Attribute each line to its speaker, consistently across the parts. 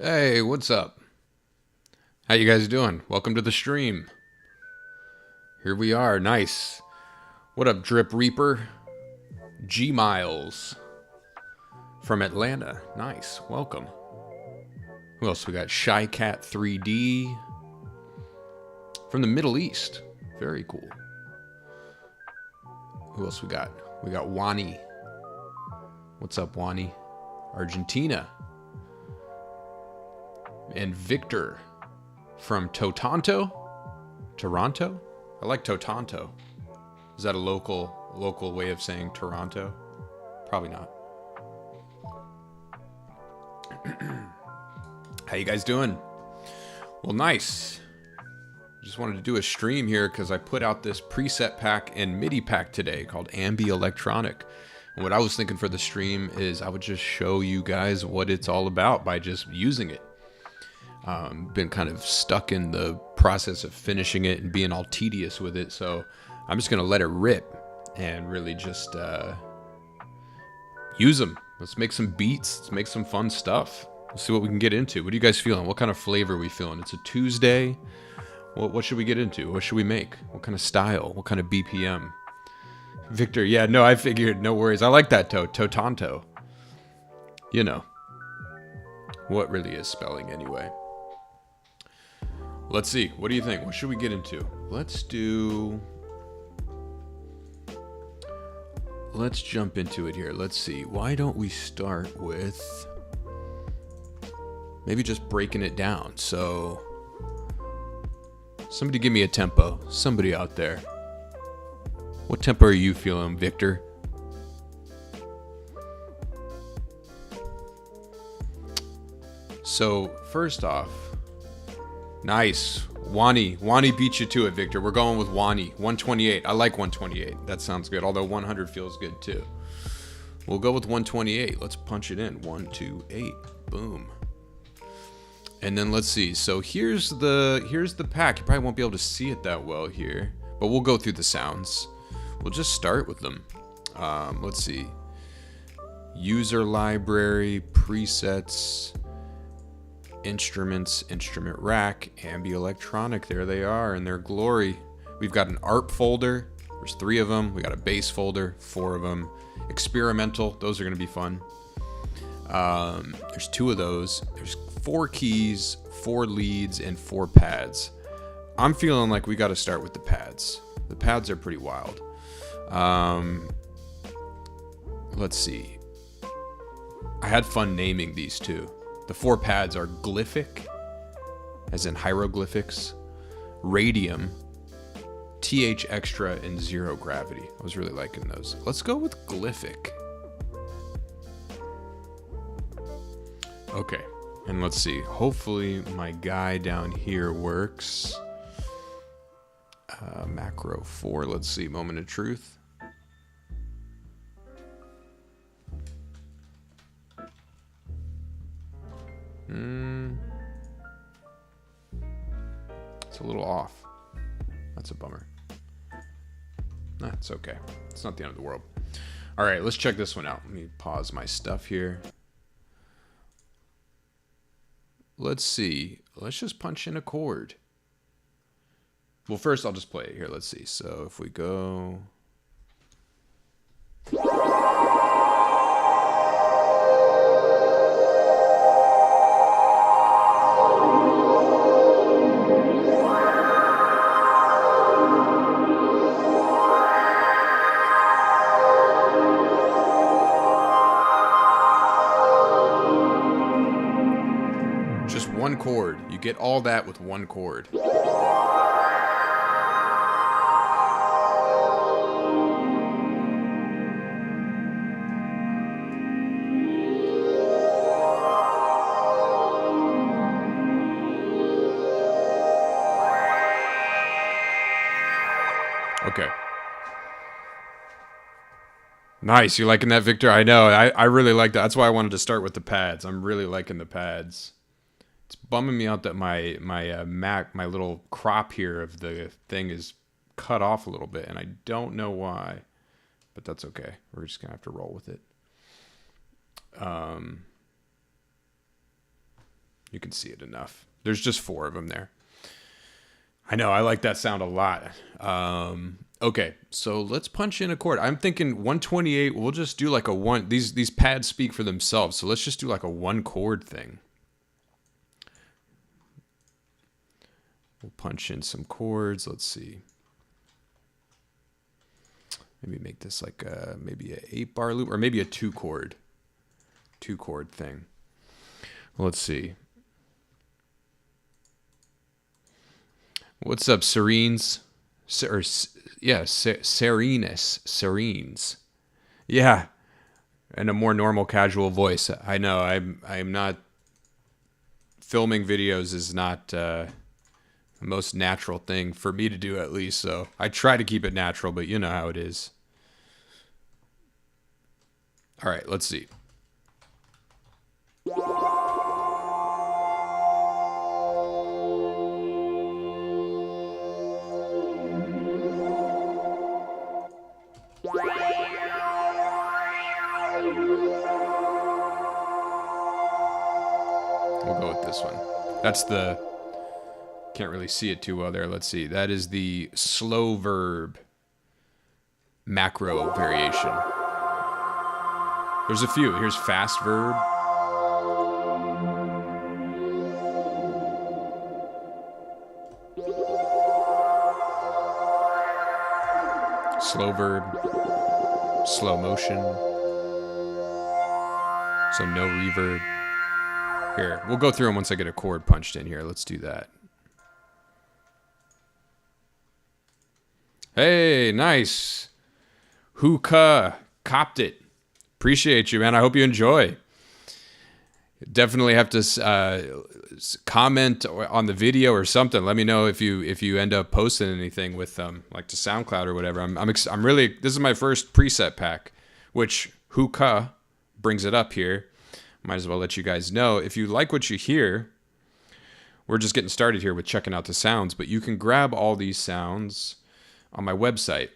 Speaker 1: Hey, what's up? How you guys doing? Welcome to the stream. Here we are. Nice. What up, Drip Reaper? G Miles from Atlanta. Nice. Welcome. Who else we got? Shy Cat 3D from the Middle East. Very cool. Who else we got? We got Wani. What's up, Wani? Argentina. And Victor from Toronto. Toronto? I like Toronto. Is that a local way of saying Toronto? Probably not. How you guys doing? Well, nice. Just wanted to do a stream here because I put out this preset pack and MIDI pack today called AmbiElectronic. And what I was thinking for the stream is I would just show you guys what it's all about by just using it. Been kind of stuck in the process of finishing it and being all tedious with it, so I'm just gonna let it rip and really just use them. Let's make some beats. Let's make some fun stuff. Let's see what we can get into. What are you guys feeling? What kind of flavor are we feeling? It's a Tuesday. What should we get into? What should we make? What kind of style? What kind of BPM? Victor, yeah, no, I figured. No worries. I like that, Totanto. You know. What really is spelling anyway? Let's see. What do you think? What should we get into? Let's jump into it here. Let's see. Why don't we start with maybe just breaking it down? So somebody give me a tempo. Somebody out there. What tempo are you feeling, Victor? So first off, nice. Wani beat you to it, Victor. We're going with Wani. 128. I like 128. That sounds good. Although 100 feels good too. We'll go with 128. Let's punch it in. 1, 2, 8. Boom. And then let's see. So here's the pack. You probably won't be able to see it that well here, but we'll go through the sounds. We'll just start with them. Let's see. User library, presets, instruments, instrument rack, AmbiElectronic. There they are in their glory. We've got an art folder. There's 3 of them. We got a bass folder, 4 of them. Experimental. Those are going to be fun. There's 2 of those. There's 4 keys, 4 leads, and 4 pads. I'm feeling like we got to start with the pads. The pads are pretty wild. Let's see. I had fun naming these 2. The 4 pads are Glyphic, as in hieroglyphics, Radium, TH Extra, and Zero Gravity. I was really liking those. Let's go with Glyphic. Okay, and let's see. Hopefully my guy down here works. Macro 4, let's see. Moment of truth. It's a little off. That's a bummer. That's okay. It's not the end of the world. All right, let's check this one out. Let me pause my stuff here. Let's see. Let's just punch in a chord. Well, first I'll just play it here. Let's see. So if we go... One chord. You get all that with one chord. Okay. Nice. You liking that, Victor? I know. I really like that. That's why I wanted to start with the pads. I'm really liking the pads. It's bumming me out that my little crop here of the thing is cut off a little bit, and I don't know why, but that's okay. We're just gonna have to roll with it. You can see it enough. There's just 4 of them there. I know, I like that sound a lot. Okay, so let's punch in a chord. I'm thinking 128, we'll just do like a 1. These pads speak for themselves, so let's just do like a 1 chord thing. We'll punch in some chords. Let's see. Maybe make this like maybe a 8-bar loop, or maybe a 2 chord thing. Let's see. What's up, Serenes? Serenes. Yeah, and a more normal, casual voice. I know. I'm not. Filming videos is not the most natural thing for me to do, at least. So I try to keep it natural, but you know how it is. All right, let's see. We'll go with this one. That's the, can't really see it too well there. Let's see. That is the slow verb macro variation. There's a few. Here's fast verb. Slow verb. Slow motion. So no reverb. Here, we'll go through them once I get a chord punched in here. Let's do that. Hey, nice. Hookah. Copped it. Appreciate you, man. I hope you enjoy. Definitely have to comment on the video or something. Let me know if you end up posting anything with like to SoundCloud or whatever. I'm really, this is my first preset pack, which Hookah brings it up here. Might as well let you guys know. If you like what you hear, we're just getting started here with checking out the sounds, but you can grab all these sounds on my website,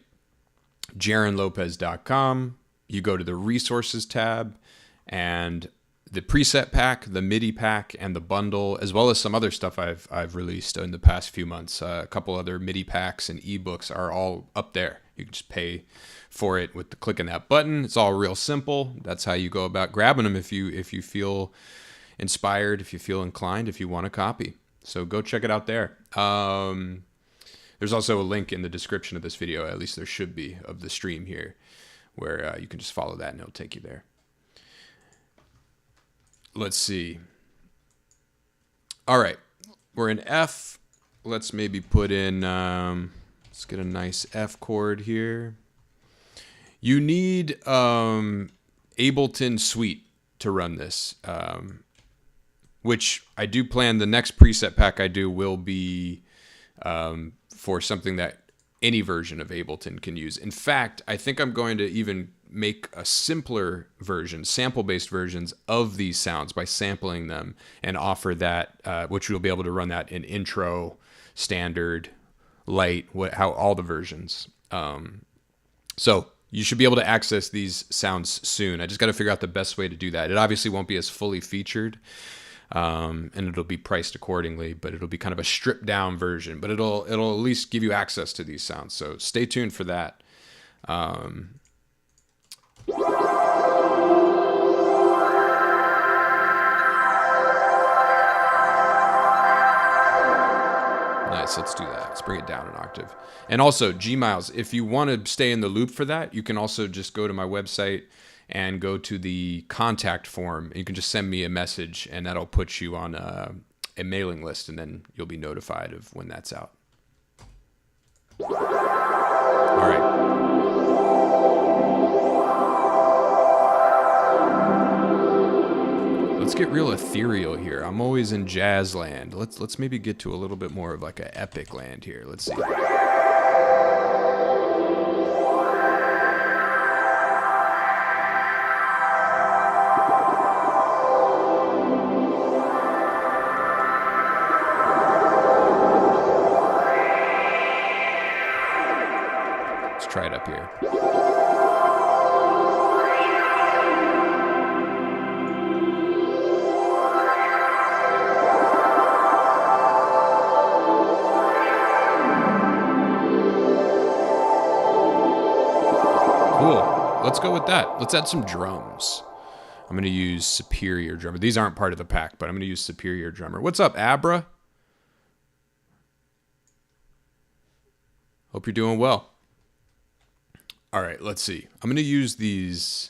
Speaker 1: jaronlopez.com. You go to the resources tab, and the preset pack, the MIDI pack, and the bundle, as well as some other stuff I've released in the past few months. A couple other MIDI packs and ebooks are all up there. You can just pay for it with the clicking that button. It's all real simple. That's how you go about grabbing them if you feel inspired, if you feel inclined, if you want a copy. So go check it out there. There's also a link in the description of this video, at least there should be, of the stream here, where you can just follow that and it'll take you there. Let's see. All right, we're in F. Let's maybe put in, let's get a nice F chord here. You need Ableton Suite to run this, which I do plan the next preset pack I do will be for something that any version of Ableton can use. In fact, I think I'm going to even make a simpler version, sample-based versions of these sounds by sampling them and offer that, which you'll be able to run that in intro, standard, light, how all the versions. So you should be able to access these sounds soon. I just got to figure out the best way to do that. It obviously won't be as fully featured, and it'll be priced accordingly, but it'll be kind of a stripped down version, but it'll at least give you access to these sounds. So stay tuned for that. Nice, let's do that. Let's bring it down an octave. And also, Gmiles, if you want to stay in the loop for that, you can also just go to my website and go to the contact form. You can just send me a message, and that'll put you on a mailing list, and then you'll be notified of when that's out. All right. Let's get real ethereal here. I'm always in jazz land. Let's maybe get to a little bit more of like an epic land here. Let's see. Let's try it up here. let's go with that. Let's add some drums. I'm going to use Superior Drummer. These aren't part of the pack, but I'm going to use Superior Drummer. What's up, Abra? Hope you're doing well. All right, let's see. I'm going to use these.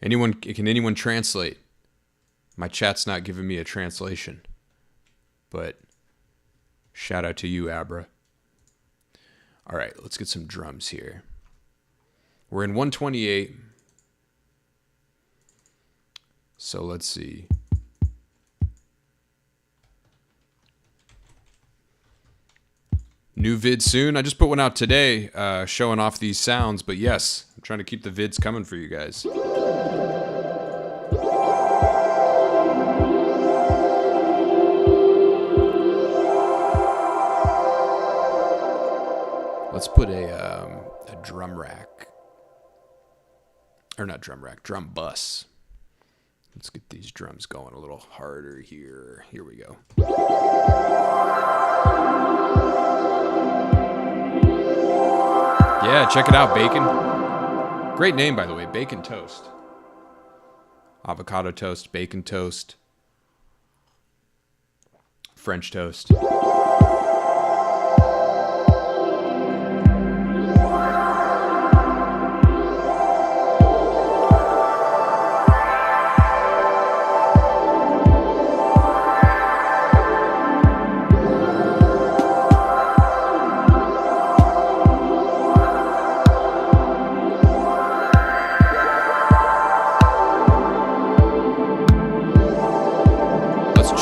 Speaker 1: Can anyone translate? My chat's not giving me a translation. But shout out to you, Abra. All right, let's get some drums here. We're in 128. So let's see. New vid soon. I just put one out today showing off these sounds. But yes, I'm trying to keep the vids coming for you guys. Let's put a drum rack. Or not drum rack, drum bus. Let's get these drums going a little harder here. Here we go. Yeah, check it out, Bacon. Great name, by the way, Bacon Toast. Avocado toast, bacon toast, French toast.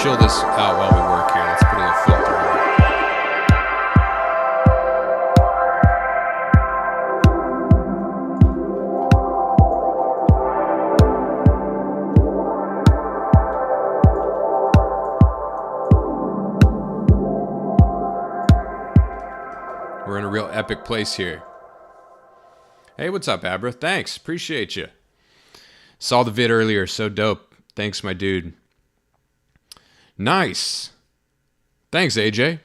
Speaker 1: Chill this out while we work here. Let's put a little filter on it. We're in a real epic place here. Hey, what's up, Abra? Thanks. Appreciate you. Saw the vid earlier. So dope. Thanks, my dude. Nice. Thanks, AJ.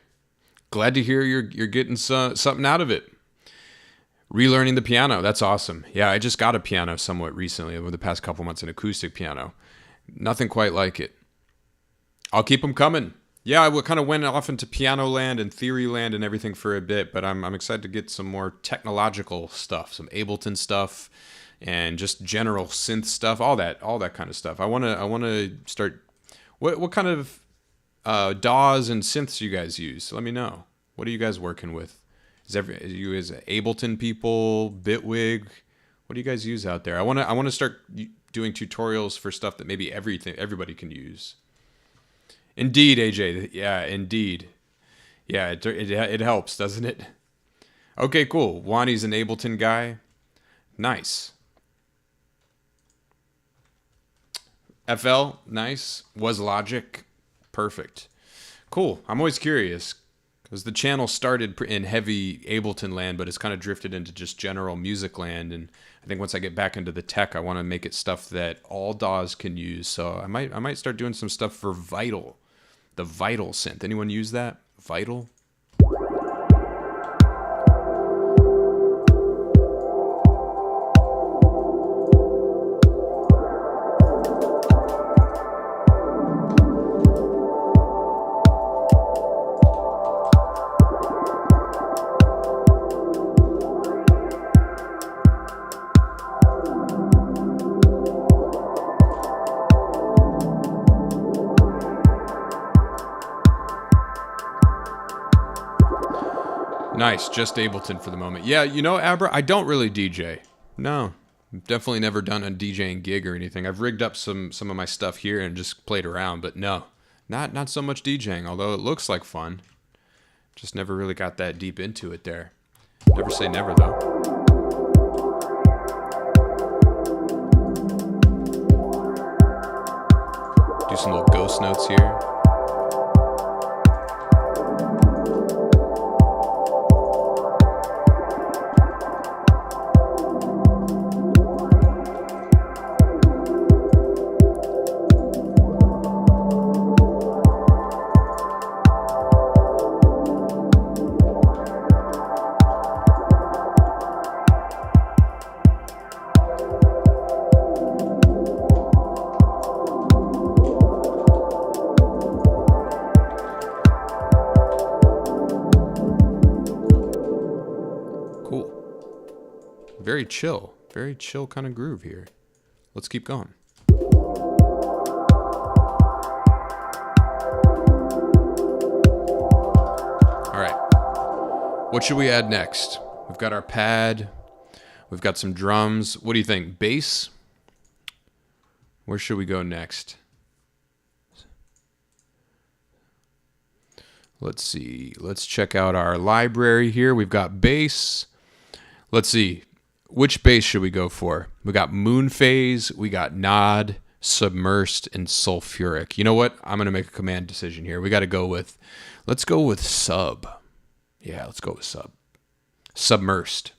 Speaker 1: Glad to hear you're getting something out of it. Relearning the piano. That's awesome. Yeah, I just got a piano somewhat recently, over the past couple months, an acoustic piano. Nothing quite like it. I'll keep them coming. Yeah, I kind of went off into piano land and theory land and everything for a bit, but I'm excited to get some more technological stuff, some Ableton stuff, and just general synth stuff, all that kind of stuff. I want to start. What kind of DAWs and synths you guys use? Let me know. What are you guys working with? You as Ableton people, Bitwig? What do you guys use out there? I want to start doing tutorials for stuff that maybe everybody can use. Indeed, AJ. Yeah, indeed. Yeah, it helps, doesn't it? Okay, cool. Wani's an Ableton guy. Nice. FL, nice. Was Logic, perfect. Cool. I'm always curious because the channel started in heavy Ableton land, but it's kind of drifted into just general music land. And I think once I get back into the tech, I want to make it stuff that all DAWs can use. So I might start doing some stuff for Vible, the Vible synth. Anyone use that? Vible? Nice, just Ableton for the moment. Yeah, you know, Abra, I don't really DJ. No, definitely never done a DJing gig or anything. I've rigged up some of my stuff here and just played around, but no, not so much DJing, although it looks like fun. Just never really got that deep into it there. Never say never, though. Do some little ghost notes here. very chill kind of groove here. Let's keep going. All right, what should we add next? We've got our pad, we've got some drums. What do you think? Bass? Where should we go next? Let's see. Let's check out our library here. We've got bass. Let's see. Which bass should we go for? We got moon phase, we got nod, submersed, and sulfuric. You know what? I'm going to make a command decision here. We got to go with, let's go with sub. Yeah, let's go with sub. Submersed.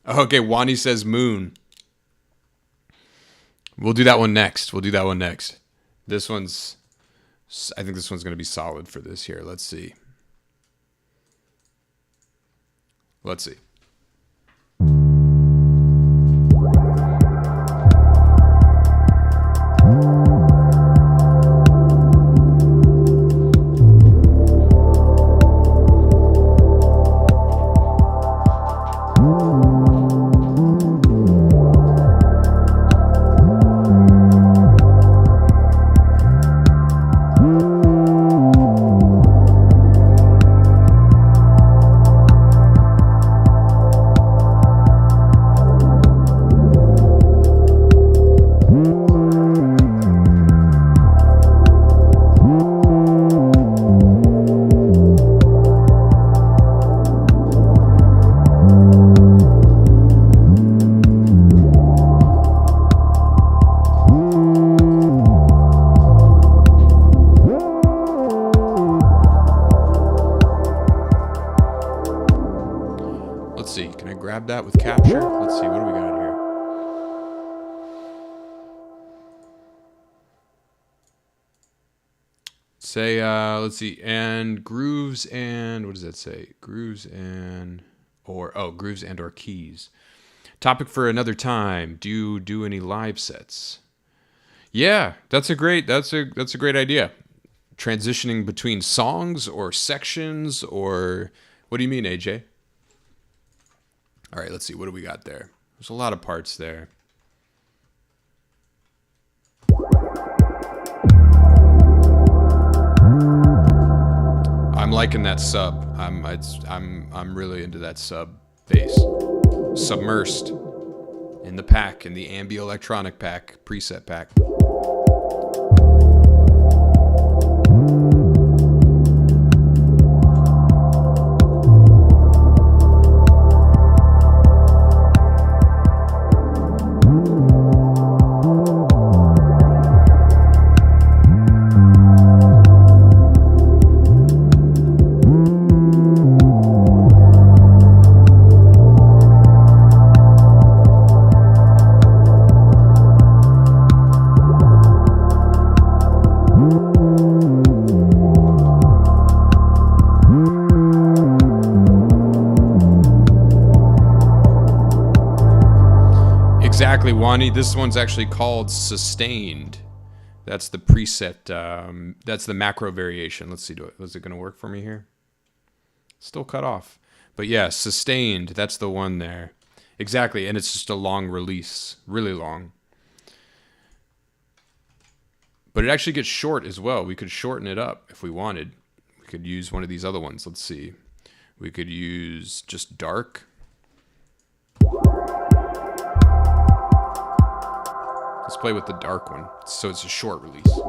Speaker 1: Okay, Wani says moon. We'll do that one next. We'll do that one next. This one's, I think this one's going to be solid for this here. Let's see. Let's see. Grab that with capture. Let's see, what do we got here? Say, let's see, and grooves and, what does that say? Grooves and, grooves and or keys. Topic for another time. Do you do any live sets? Yeah, that's a great idea. Transitioning between songs or sections, or what do you mean, AJ? All right, let's see. What do we got there? There's a lot of parts there. I'm liking that sub. I'm really into that sub bass. Submersed in the pack, in the AmbiElectronic pack, preset pack. Exactly, Wani. This one's actually called Sustained. That's the preset. That's the macro variation. Let's see. Was it going to work for me here? Still cut off. But yeah, Sustained. That's the one there. Exactly, and it's just a long release. Really long. But it actually gets short as well. We could shorten it up if we wanted. We could use one of these other ones. Let's see. We could use just dark. Let's play with the dark one, so it's a short release.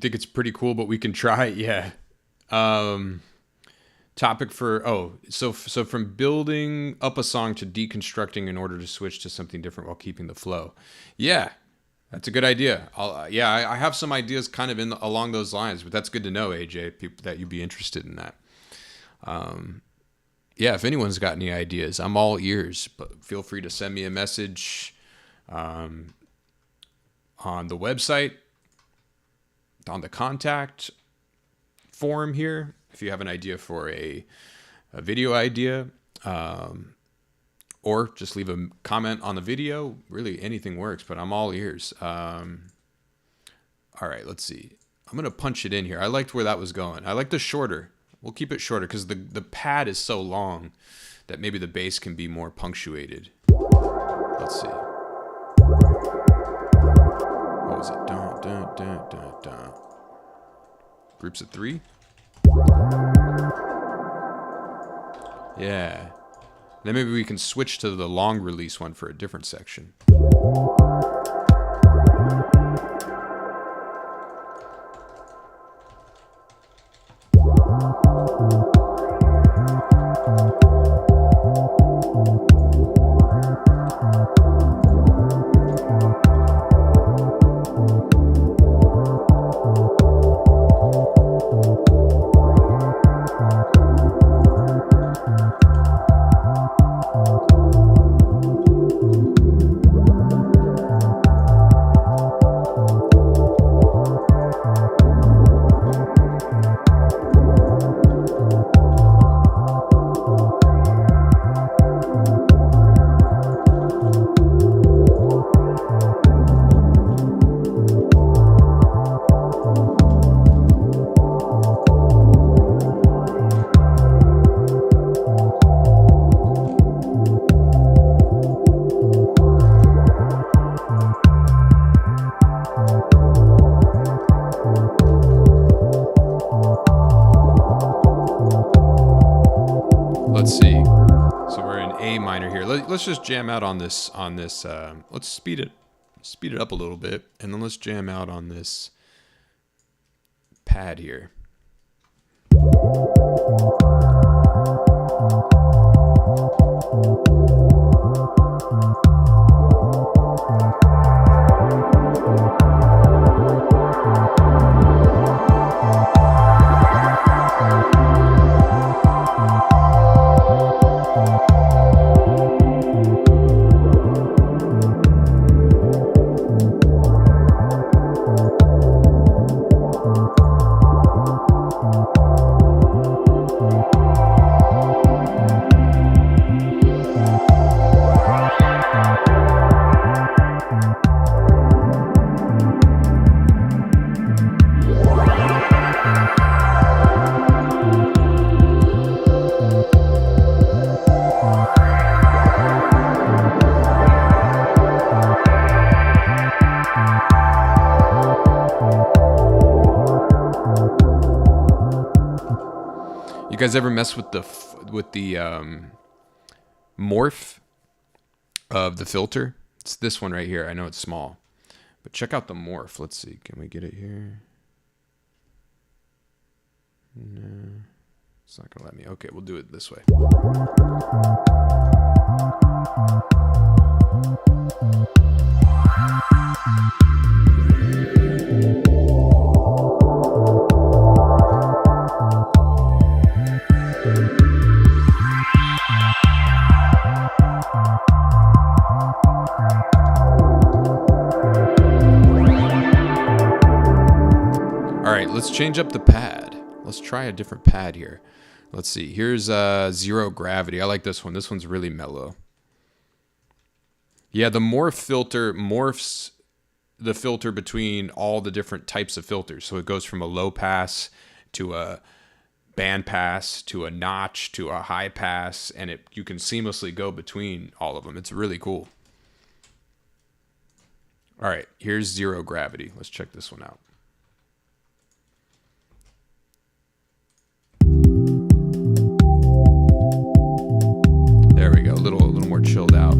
Speaker 1: think it's pretty cool, but we can try it. Yeah. Topic for, so from building up a song to deconstructing in order to switch to something different while keeping the flow. Yeah, that's a good idea. I have some ideas kind of along those lines, but that's good to know, AJ, people that you'd be interested in that. Yeah, if anyone's got any ideas, I'm all ears, but feel free to send me a message on the website, on the contact form here, if you have an idea for a video idea, or just leave a comment on the video. Really, anything works, but I'm all ears. All right, let's see. I'm going to punch it in here. I liked where that was going. I like the shorter. We'll keep it shorter because the pad is so long that maybe the bass can be more punctuated. Let's see. What was it? Dun, dun, dun, dun, dun. Groups of 3. Yeah. Then maybe we can switch to the long release one for a different section. Let's just jam out on this. Let's speed it up a little bit, and then let's jam out on this pad here. You guys ever mess with the morph of the filter? It's this one right here. I know it's small, but check out the morph. Let's see. Can we get it here? No, it's not gonna let me. Okay, we'll do it this way. Let's change up the pad. Let's try a different pad here. Let's see. Here's Zero Gravity. I like this one. This one's really mellow. Yeah, the morph filter morphs the filter between all the different types of filters. So it goes from a low pass to a band pass to a notch to a high pass, and you can seamlessly go between all of them. It's really cool. All right, here's Zero Gravity. Let's check this one out. There we go, a little more chilled out.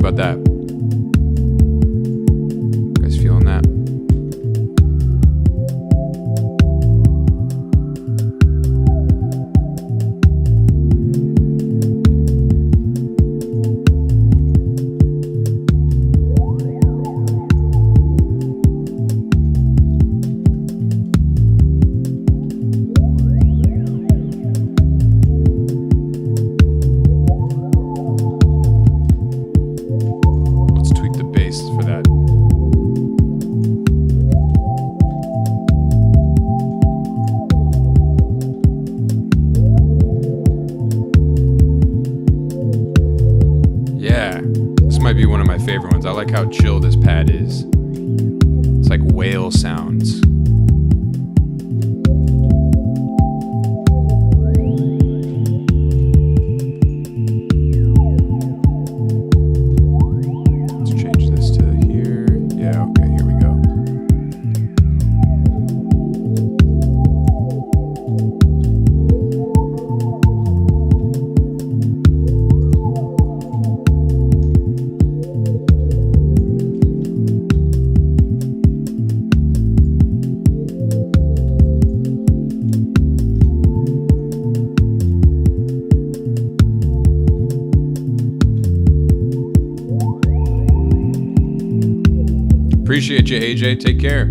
Speaker 1: about that? You guys feeling that? Be one of my favorite ones. I like how chill this pad is. It's like whale sounds. Let's change this to here. Yeah, okay, here we go. Appreciate you, AJ. Take care.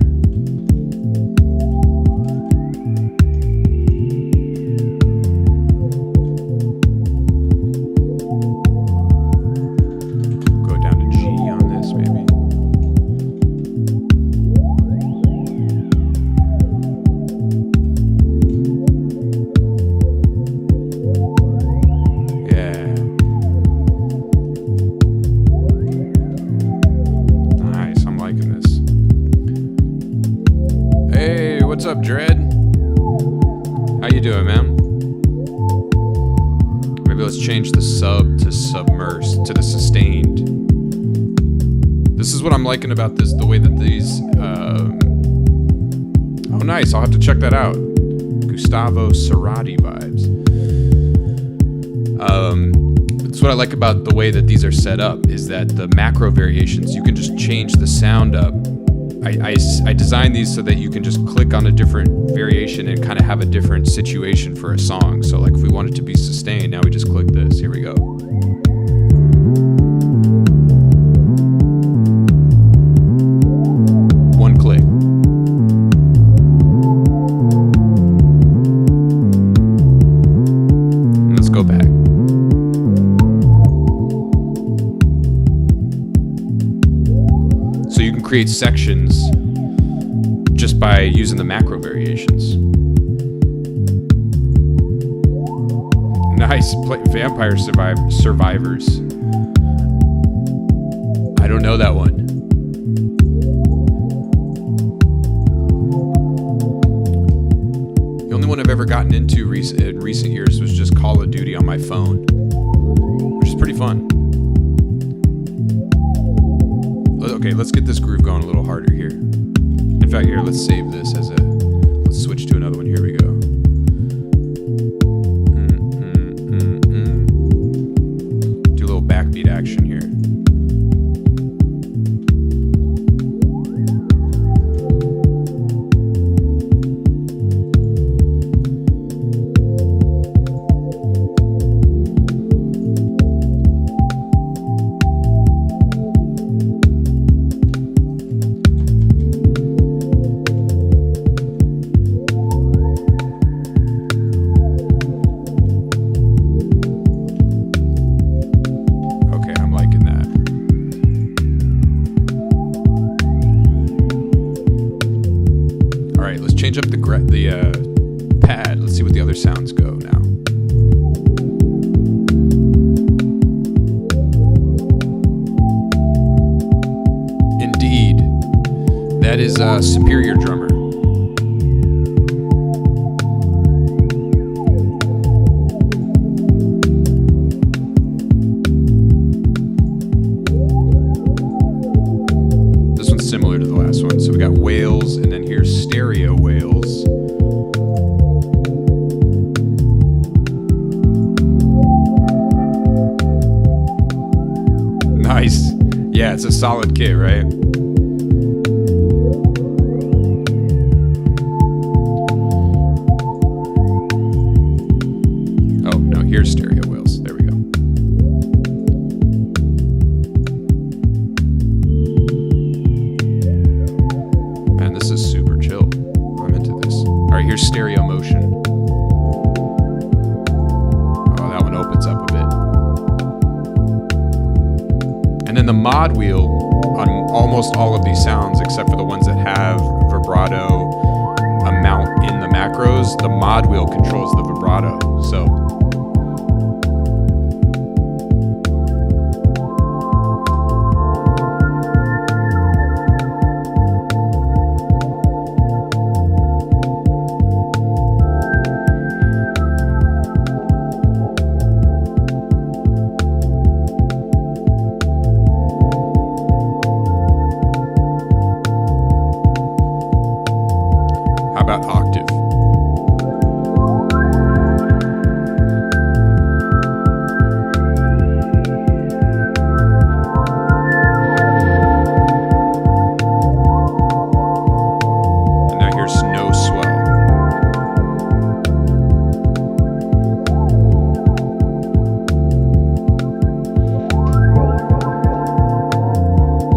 Speaker 1: Go down to G on this, maybe. Yeah. Nice. I'm liking this. Hey, what's up, Dread? How you doing, man? Maybe let's change the sub to submersed to the sustained. This is what I'm liking about this, the way that these oh nice, I'll have to check that out. Gustavo Cerati vibes. That's what I like about the way that these are set up, is that the macro variations, you can just change the sound up. I designed these so that you can just click on a different variation and kind of have a different situation for a song. So like if we want it to be sustained, now we just click this. Here we go. One click. And let's go back. So you can create sections just by using the macro variations. Nice. Vampire Survivors. I don't know that one. The only one I've ever gotten into in recent years was just Call of Duty on my phone, which is pretty fun. Okay, let's get this groove going a little harder here. In fact, here, let's save this as a... Let's switch to another one. Here we go. Do a little backbeat action here. Change up the pad. Let's see what the other sounds go now. Indeed, that is a Superior Drummer. This one's similar to the last one. So we got whales, and then here's stereo whales. Nice. Yeah, it's a solid kit, right? Oh, no, here's stereo wheels. There we go. Man, this is super chill. I'm into this. All right, here's stereo motion. Oh, that one opens up a bit. And then the mod wheel on almost all of these sounds, except for the ones that have vibrato amount in the macros, the mod wheel controls the vibrato. So about octave. And now here's no swell.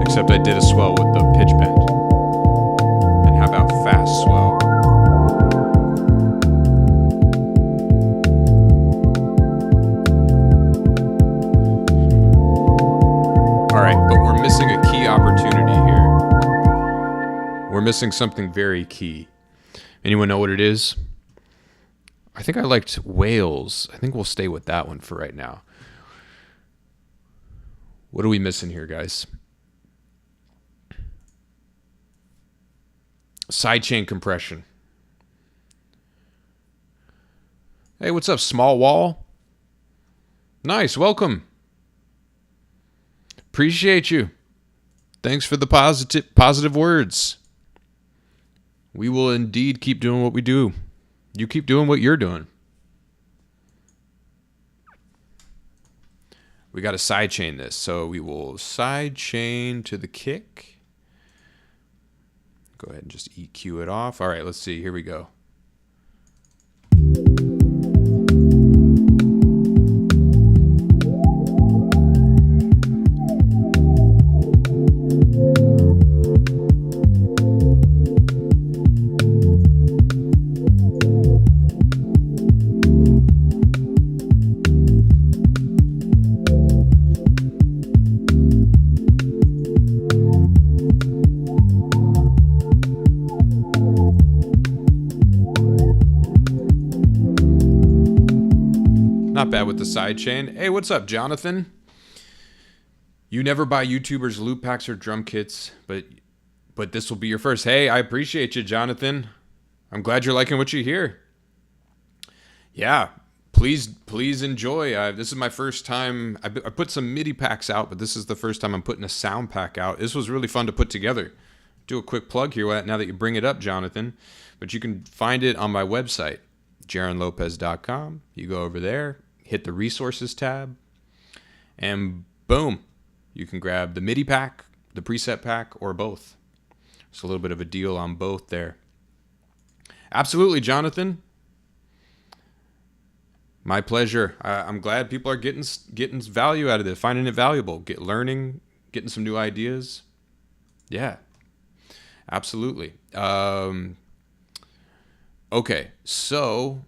Speaker 1: Except I did a swell with the pitch bend. And how about fast swell? We're missing something very key. Anyone know what it is? I think I liked Wales. I think we'll stay with that one for right now. What are we missing here, guys? Sidechain compression. Hey, what's up, Small Wall? Nice, welcome. Appreciate you. Thanks for the positive words. We will indeed keep doing what we do. You keep doing what you're doing. We got to sidechain this. So we will sidechain to the kick. Go ahead and just EQ it off. All right, let's see. Here we go. Not bad with the sidechain. Hey, what's up, Jonathan? You never buy YouTubers loop packs or drum kits, but this will be your first. Hey, I appreciate you, Jonathan. I'm glad you're liking what you hear. Yeah, please enjoy. This is my first time. I put some MIDI packs out, but this is the first time I'm putting a sound pack out. This was really fun to put together. Do a quick plug here now that you bring it up, Jonathan. But you can find it on my website, jaronlopez.com. You go over there, hit the resources tab, and boom, you can grab the MIDI pack, the preset pack, or both. It's a little bit of a deal on both there. Absolutely, Jonathan. My pleasure. I'm glad people are getting value out of this, finding it valuable, learning, getting some new ideas. Yeah, absolutely. Okay, so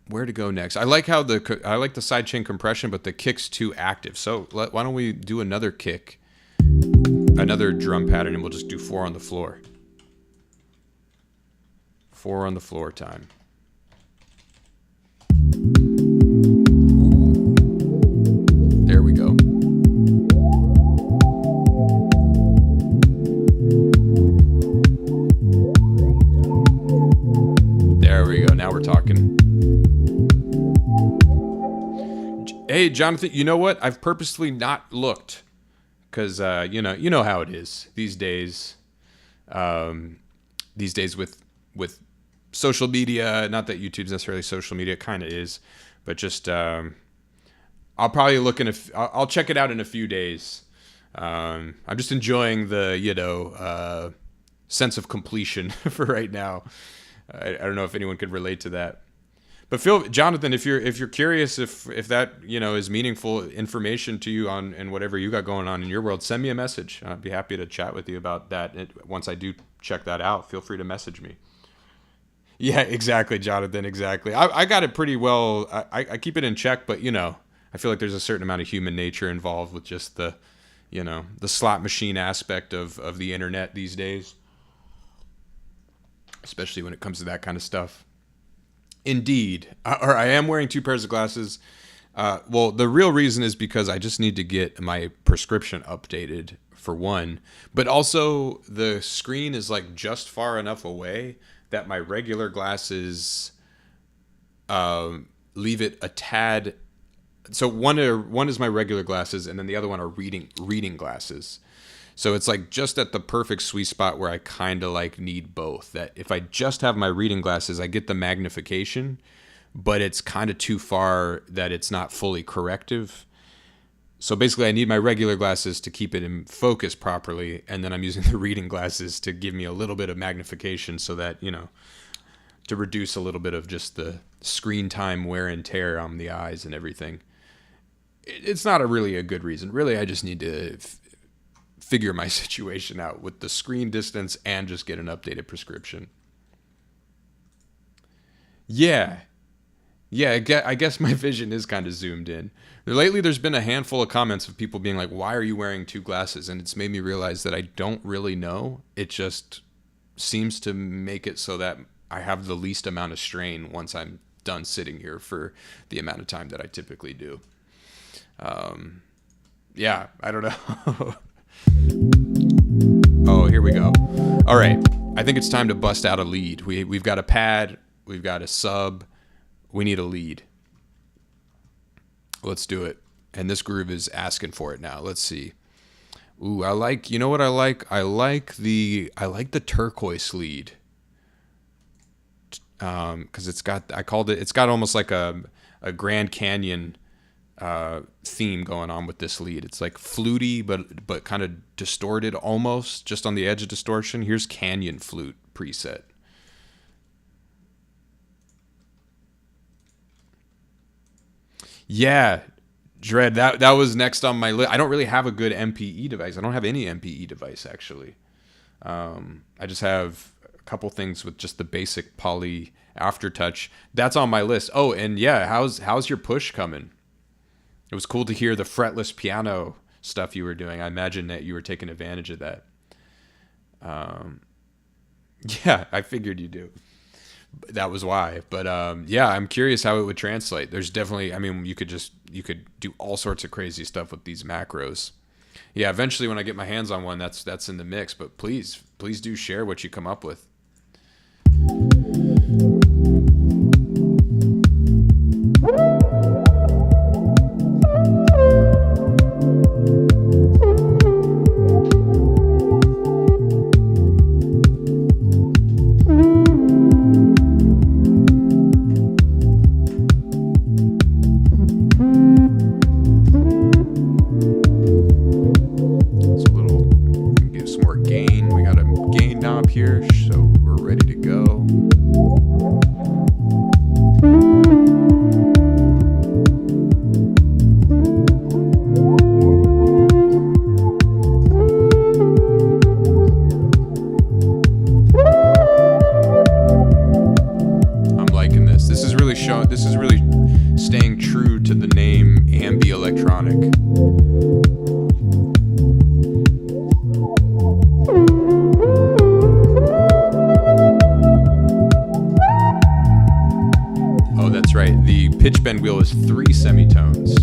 Speaker 1: where to go next? I like the sidechain compression, but the kick's too active. So why don't we do another kick, another drum pattern, and we'll just do 4 on the floor. 4 on the floor time. Ooh. There we go. There we go. Now we're talking. Hey, Jonathan, you know what? I've purposely not looked because, you know how it is these days. These days with social media, not that YouTube's necessarily social media, it kind of is, but just I'll probably look I'll check it out in a few days. I'm just enjoying the, sense of completion for right now. I don't know if anyone could relate to that. But Jonathan, if you're curious if that is meaningful information to you on and whatever you got going on in your world, send me a message. I'd be happy to chat with you about that. Once I do check that out, feel free to message me. Yeah, exactly, Jonathan. Exactly. I got it pretty well. I keep it in check, but I feel like there's a certain amount of human nature involved with just the slot machine aspect of the internet these days, especially when it comes to that kind of stuff. Indeed. Or I am wearing 2 pairs of glasses. Well, the real reason is because I just need to get my prescription updated, for one. But also, the screen is like just far enough away that my regular glasses leave it a tad. So one is my regular glasses, and then the other one are reading glasses. So it's like just at the perfect sweet spot where I kind of like need both. That if I just have my reading glasses, I get the magnification, but it's kind of too far that it's not fully corrective. So basically I need my regular glasses to keep it in focus properly, and then I'm using the reading glasses to give me a little bit of magnification so that, to reduce a little bit of just the screen time wear and tear on the eyes and everything. It's not really a good reason. Really, I just need to figure my situation out with the screen distance and just get an updated prescription. Yeah, I guess my vision is kind of zoomed in. Lately, there's been a handful of comments of people being like, why are you wearing 2 glasses? And it's made me realize that I don't really know. It just seems to make it so that I have the least amount of strain once I'm done sitting here for the amount of time that I typically do. Yeah, I don't know. Oh, here we go. All right. I think it's time to bust out a lead. We've got a pad. We've got a sub. We need a lead. Let's do it. And this groove is asking for it now. Let's see. Ooh, you know what I like? I like the turquoise lead. Cause it's got almost like a Grand Canyon theme going on with this lead. It's like fluty, but kind of distorted almost, just on the edge of distortion. Here's Canyon Flute preset. Yeah, Dread, that was next on my list. I don't really have a good MPE device. I don't have any MPE device, actually. I just have a couple things with just the basic poly aftertouch. That's on my list. Oh, and yeah, how's your push coming? It was cool to hear the fretless piano stuff you were doing. I imagine that you were taking advantage of that. Yeah, I figured you do. That was why. But yeah, I'm curious how it would translate. There's definitely, I mean, you could do all sorts of crazy stuff with these macros. Yeah, eventually when I get my hands on one, that's in the mix. But please do share what you come up with. This is really staying true to the name AmbiElectronic. Oh, that's right. The pitch bend wheel is 3 semitones.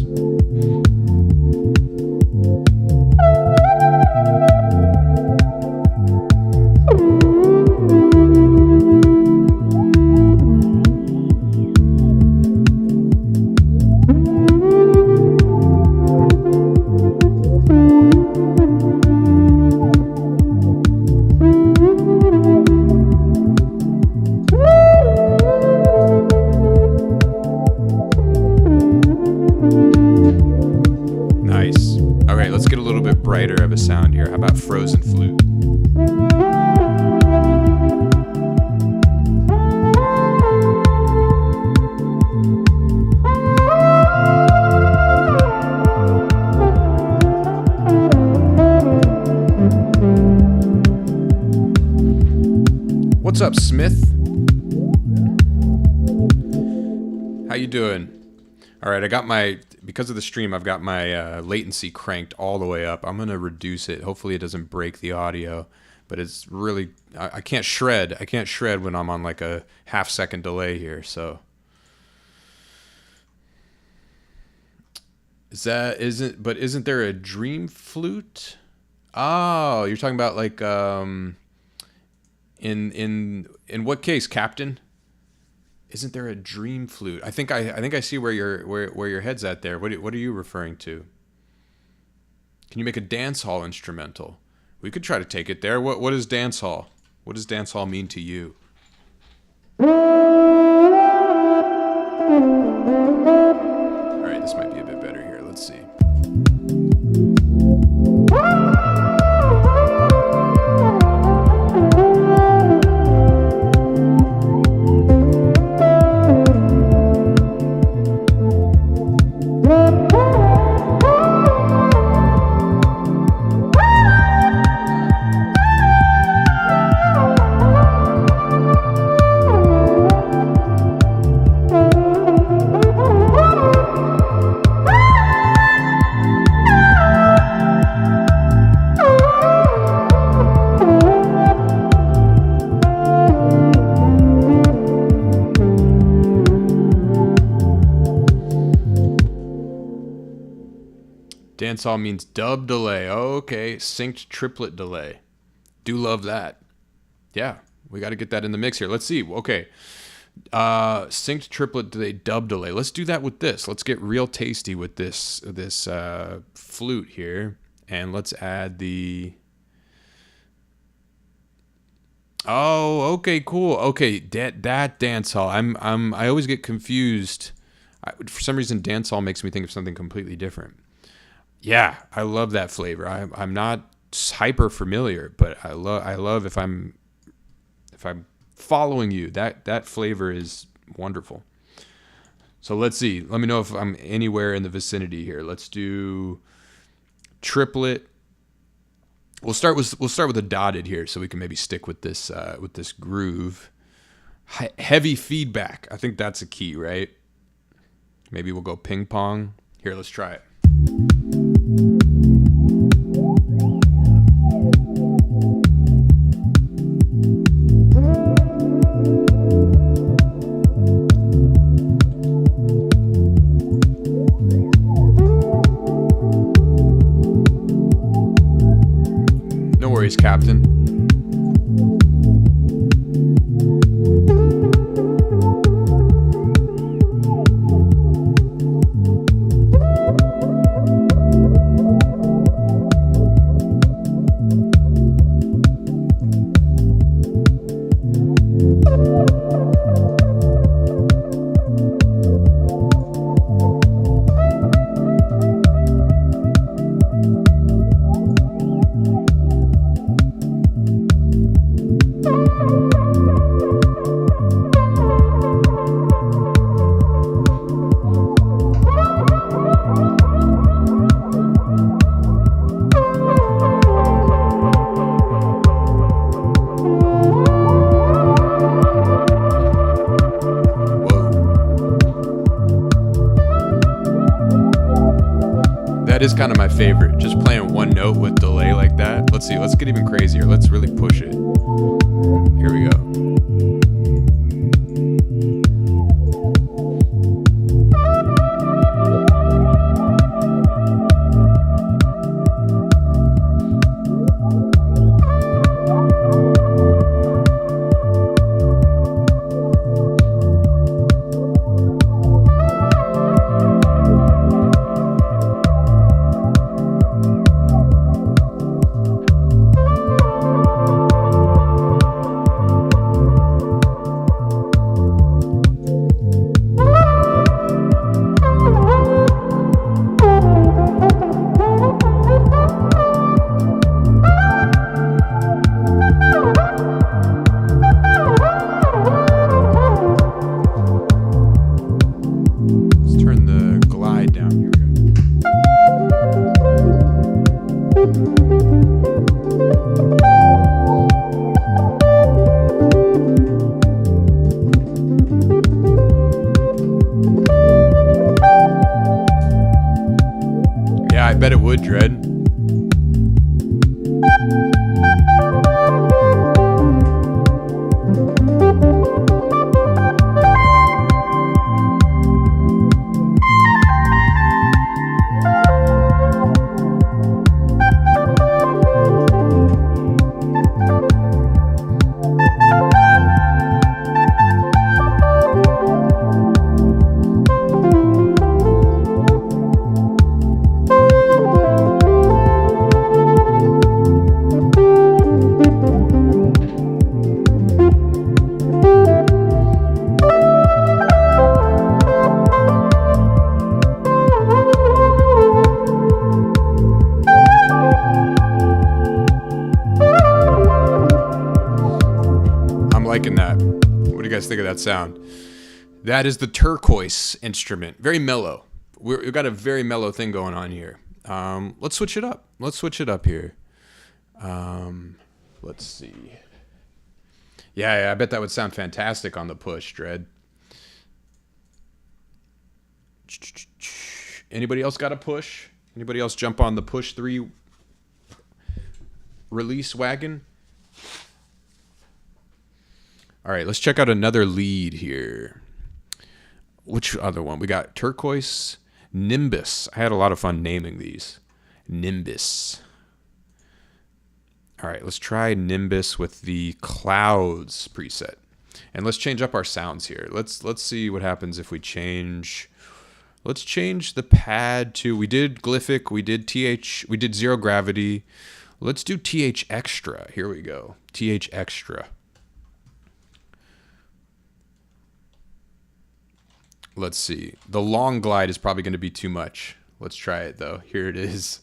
Speaker 1: tighter of a sound here. How about frozen flute? What's up, Smith? How you doing? All right, I got my, because of the stream, I've got my latency cranked all the way up. I'm gonna reduce it. Hopefully it doesn't break the audio, but it's really, I can't shred. I can't shred when I'm on like a half-second delay here, so. Isn't there a dream flute? Oh, you're talking about like, in what case, Captain? Isn't there a dream flute? I think I see where your head's at there. What are you referring to? Can you make a dance hall instrumental? We could try to take it there. What is dance hall? What does dance hall mean to you? All right, this might be a bit better here. Let's see. Dancehall means dub delay. Oh, okay. Synced triplet delay. Do love that. Yeah, we got to get that in the mix here. Let's see. Okay. Synced triplet delay, dub delay. Let's do that with this. Let's get real tasty with this flute here. And let's add the... Oh, okay, cool. Okay, that dancehall. I always get confused. For some reason, dancehall makes me think of something completely different. Yeah, I love that flavor. I'm not hyper familiar, but I love if I'm following you. That flavor is wonderful. So let's see. Let me know if I'm anywhere in the vicinity here. Let's do triplet. We'll start with a dotted here, so we can maybe stick with this groove. Heavy feedback. I think that's a key, right? Maybe we'll go ping pong. Here, let's try it. No worries, Captain. Is kind of my favorite, just playing one note with delay like that. Let's see, let's get even crazier. Let's really push it. Here we go. bet it would, Dread. Think of that sound. That is the turquoise instrument. Very mellow. We've got a very mellow thing going on here. Let's switch it up. Let's switch it up here. Let's see. Yeah, I bet that would sound fantastic on the push, Dread. Anybody else got a push? Anybody else jump on the push 3 release wagon? All right, let's check out another lead here. Which other one? We got turquoise, Nimbus. I had a lot of fun naming these. Nimbus. All right, let's try Nimbus with the clouds preset. And let's change up our sounds here. Let's see what happens if we change. Let's change the pad to, we did glyphic, we did TH, we did zero gravity. Let's do TH extra. Here we go. TH extra. Let's see. The long glide is probably going to be too much. Let's try it though. Here it is.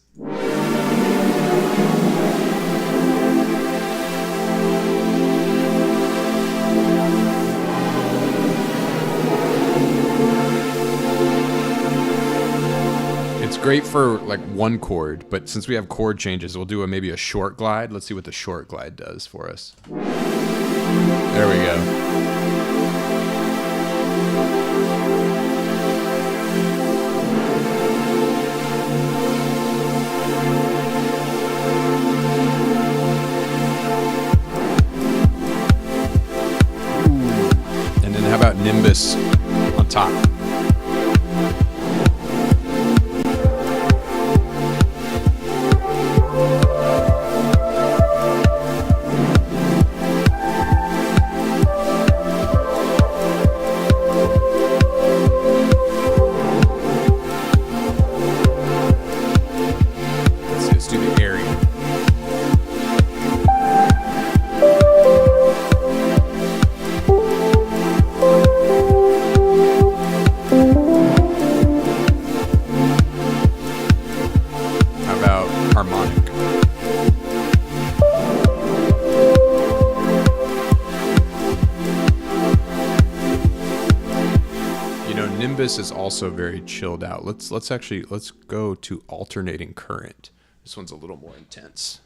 Speaker 1: It's great for like one chord, but since we have chord changes, we'll do maybe a short glide. Let's see what the short glide does for us. There we go. How about Nimbus on top? Let's do the area. Nimbus is also very chilled out. Let's go to alternating current. This one's a little more intense.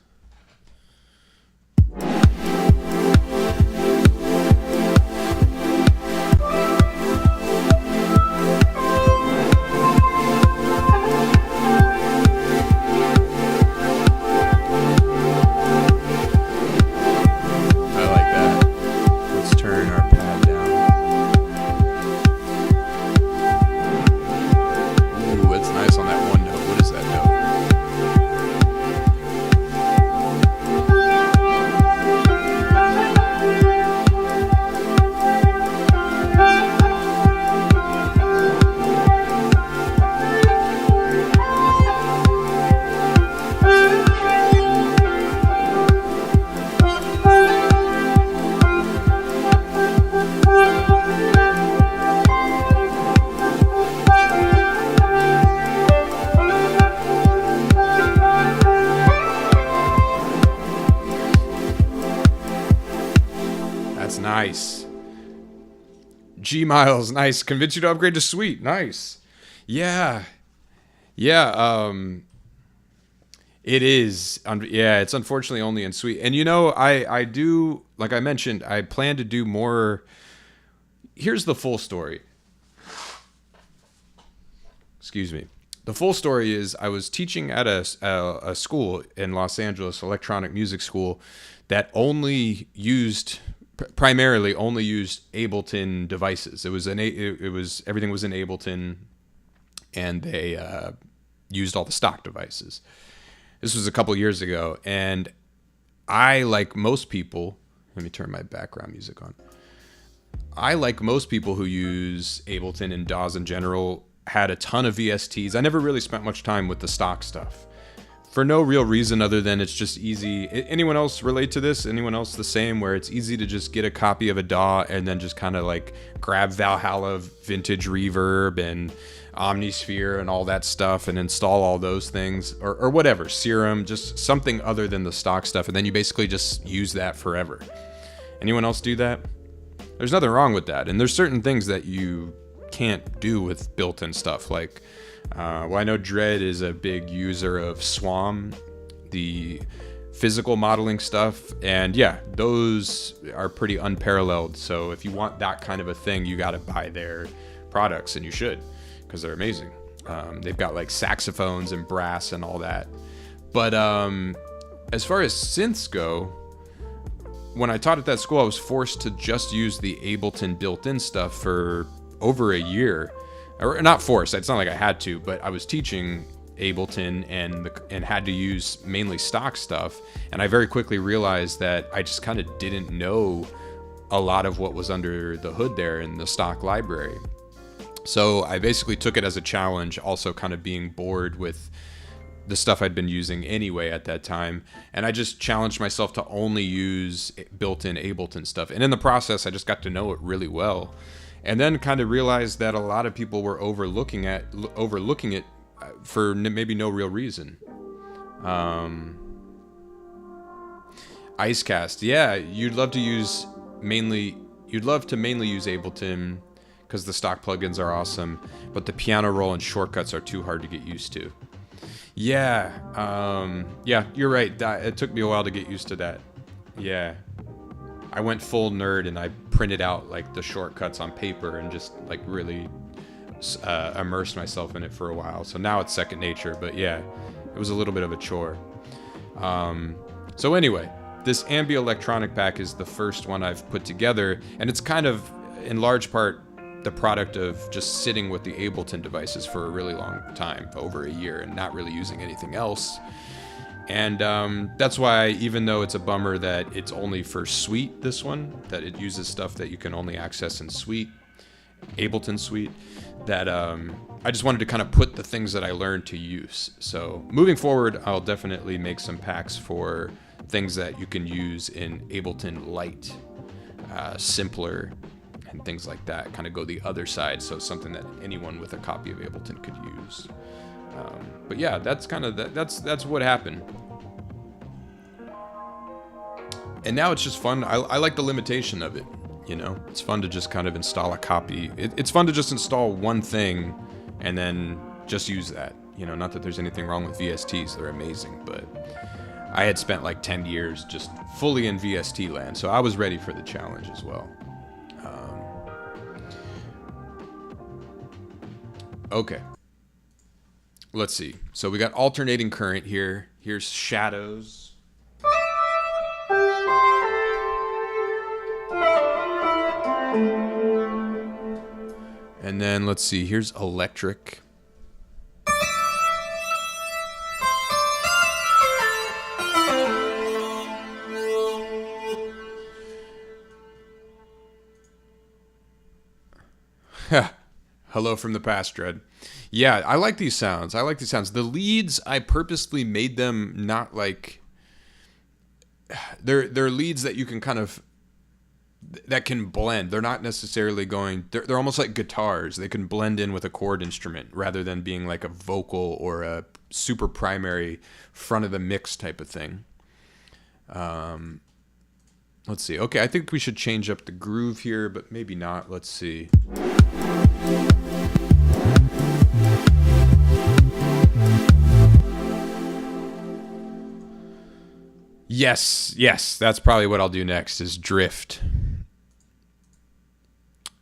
Speaker 1: Nice. G Miles, nice. Convince you to upgrade to Sweet. Nice. Yeah. Yeah. It is. Yeah, it's unfortunately only in Sweet. And you know, I do, like I mentioned, I plan to do more. Here's the full story. Excuse me. the full story is I was teaching at a school in Los Angeles, electronic music school, that primarily only used Ableton devices. It was everything was in Ableton, and they used all the stock devices. This was a couple years ago, and I, like most people, let me turn my background music on. I, like most people who use Ableton and DAWs in general, had a ton of VSTs. I never really spent much time with the stock stuff for no real reason other than it's just easy. Anyone else relate to this? Anyone else the same, where it's easy to just get a copy of a DAW and then just kind of like grab Valhalla Vintage Reverb and Omnisphere and all that stuff and install all those things, or whatever, Serum, just something other than the stock stuff, and then you basically just use that forever. Anyone else do that? There's nothing wrong with that, and there's certain things that you can't do with built-in stuff, like I know Dread is a big user of Swam, the physical modeling stuff, and yeah, those are pretty unparalleled. So if you want that kind of a thing, you got to buy their products, and you should, because they're amazing. They've got like saxophones and brass and all that. But as far as synths go, when I taught at that school, I was forced to just use the Ableton built-in stuff for over a year. Or not forced, it's not like I had to, but I was teaching Ableton and had to use mainly stock stuff, and I very quickly realized that I just kind of didn't know a lot of what was under the hood there in the stock library. So I basically took it as a challenge, also kind of being bored with the stuff I'd been using anyway at that time, and I just challenged myself to only use built-in Ableton stuff, and in the process I just got to know it really well. And then kind of realized that a lot of people were overlooking it for maybe no real reason. Icecast, yeah, you'd love to mainly use Ableton because the stock plugins are awesome, but the piano roll and shortcuts are too hard to get used to. Yeah, you're right. It took me a while to get used to that. Yeah. I went full nerd and I printed out like the shortcuts on paper and just like really immersed myself in it for a while. So now it's second nature, but yeah, it was a little bit of a chore. So anyway, this AmbiElectronic pack is the first one I've put together, and it's kind of in large part the product of just sitting with the Ableton devices for a really long time, over a year, and not really using anything else. And that's why, even though it's a bummer that it's only for Suite, this one, that it uses stuff that you can only access in Suite, Ableton Suite, that I just wanted to kind of put the things that I learned to use. So moving forward, I'll definitely make some packs for things that you can use in Ableton Lite, simpler, and things like that. Kind of go the other side, so something that anyone with a copy of Ableton could use. But yeah, that's kind of that's what happened. And now it's just fun. I like the limitation of it. You know, it's fun to just kind of install a copy. It's fun to just install one thing and then just use that. You know, not that there's anything wrong with VSTs. They're amazing, but I had spent like 10 years just fully in VST land, so I was ready for the challenge as well. Okay. Let's see. So we got alternating current here. Here's shadows. And then let's see. Here's electric. Hello from the past, Dread. Yeah, I like these sounds. The leads, I purposely made them not like... They're leads that you can kind of... that can blend. They're not necessarily going... They're almost like guitars. They can blend in with a chord instrument rather than being like a vocal or a super primary front of the mix type of thing. Let's see. Okay, I think we should change up the groove here, but maybe not. Let's see. Yes, that's probably what I'll do next, is drift.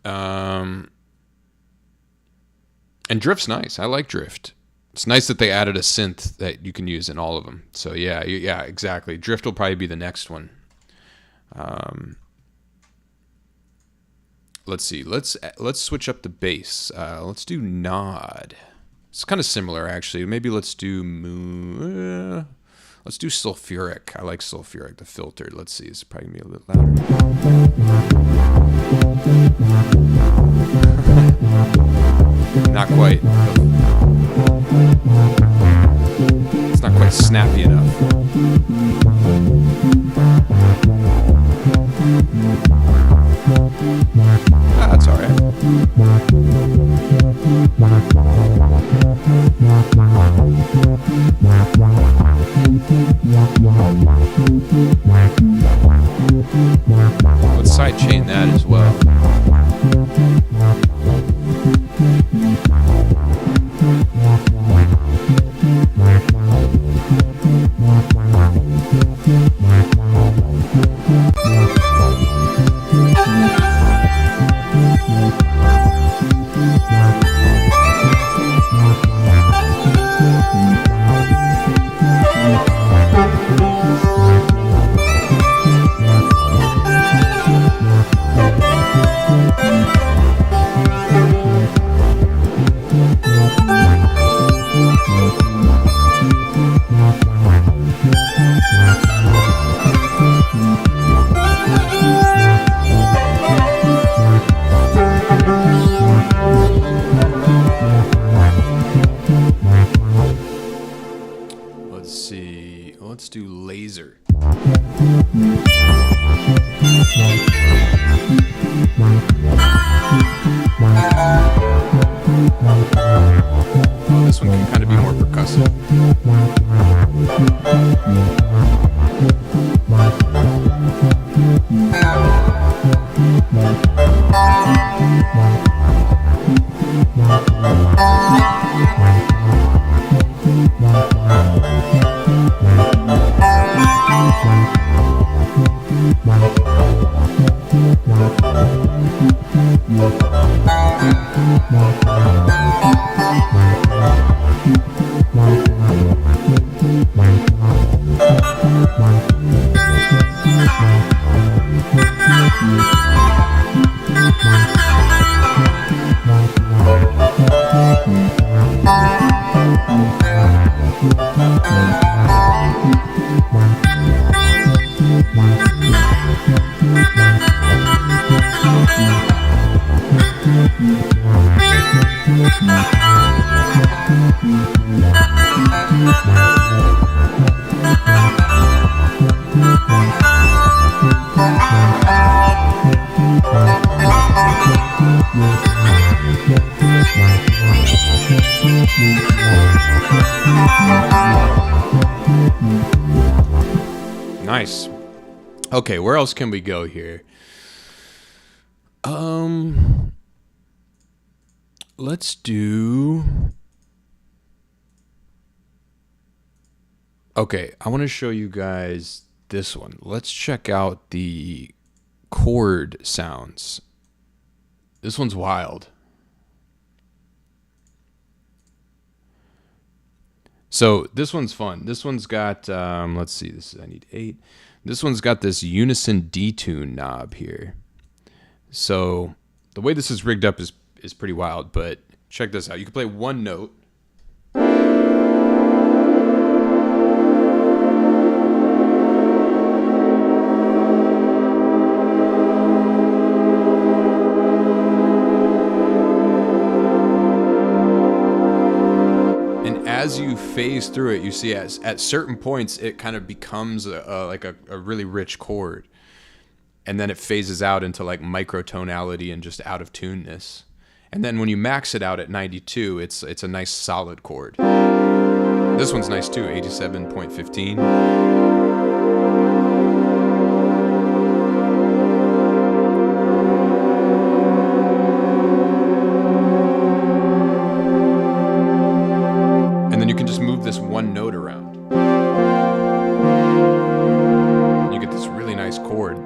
Speaker 1: And drift's nice. I like drift. It's nice that they added a synth that you can use in all of them. So yeah, exactly. Drift will probably be the next one. Let's see. Let's switch up the bass. Let's do nod. It's kind of similar actually. Maybe let's do sulfuric. I like sulfuric. The filter. Let's see. It's probably gonna be a little louder. Not quite. It's not quite snappy enough. That's all right. Let's sidechain that as well. Let's do laser. This one can kind of be more percussive. Nice. Okay, where else can we go here? Let's do... Okay, I want to show you guys this one. Let's check out the chord sounds. This one's wild. So this one's fun. This one's got, let's see, I need 8. This one's got this unison detune knob here. So the way this is rigged up is pretty wild, but check this out. You can play one note. As you phase through it, you see at certain points it kind of becomes like a really rich chord, and then it phases out into like microtonality and just out of tuneness. And then when you max it out at 92, it's a nice solid chord. This one's nice too, 87.15. This one note around. You get this really nice chord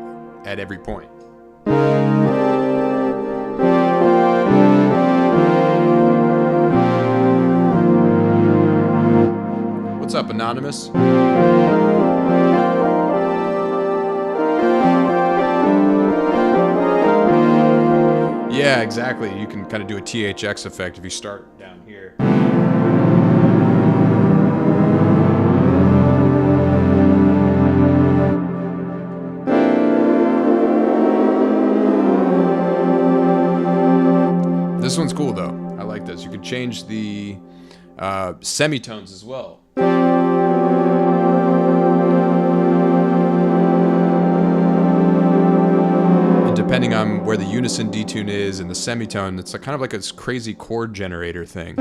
Speaker 1: at every point. up, Anonymous? Yeah, exactly. You can kind of do a THX effect if you start down here. This one's cool though. I like this. You can change the semitones as well. And depending on where the unison detune is and the semitone, it's kind of like a crazy chord generator thing.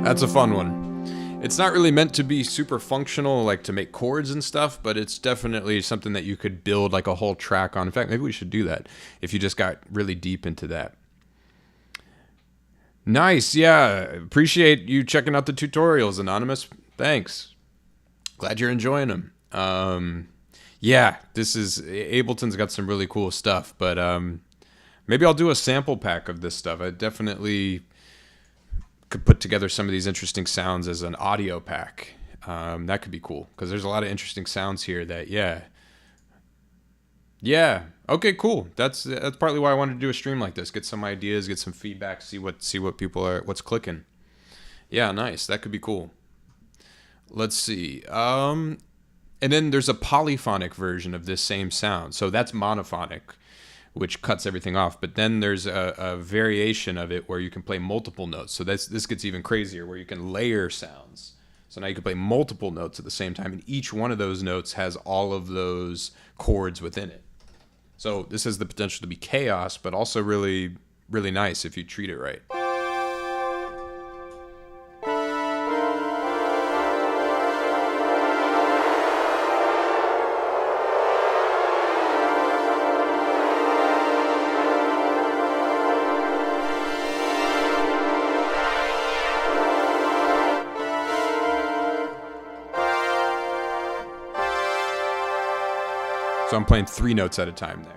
Speaker 1: That's a fun one. It's not really meant to be super functional, like to make chords and stuff, but it's definitely something that you could build like a whole track on. In fact, maybe we should do that if you just got really deep into that. Nice, yeah. Appreciate you checking out the tutorials, Anonymous. Thanks. Glad you're enjoying them. Yeah, this is Ableton's got some really cool stuff, but maybe I'll do a sample pack of this stuff. I definitely could put together some of these interesting sounds as an audio pack. That could be cool because there's a lot of interesting sounds here that, yeah. Okay, cool. That's partly why I wanted to do a stream like this. Get some ideas, get some feedback, see what people are, what's clicking. Yeah, nice. That could be cool. Let's see. And then there's a polyphonic version of this same sound. So that's monophonic, which cuts everything off. But then there's a variation of it where you can play multiple notes. So this gets even crazier, where you can layer sounds. So now you can play multiple notes at the same time, and each one of those notes has all of those chords within it. So this has the potential to be chaos, but also really, really nice if you treat it right. So I'm playing 3 notes at a time there.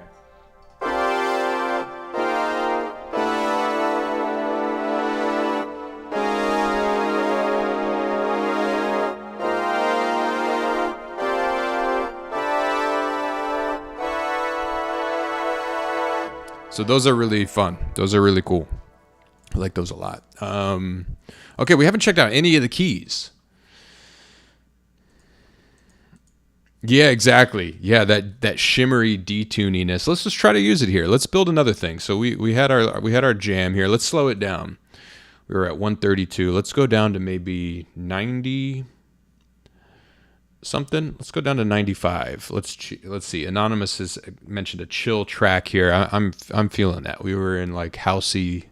Speaker 1: So those are really fun. Those are really cool. I like those a lot. Okay, we haven't checked out any of the keys. Yeah, exactly. Yeah, that shimmery detuniness. Let's just try to use it here. Let's build another thing. So we had our jam here. Let's slow it down. We were at 132. Let's go down to maybe 90 something. Let's go down to 95. Let's see. Anonymous has mentioned a chill track here. I'm feeling that. We were in like housey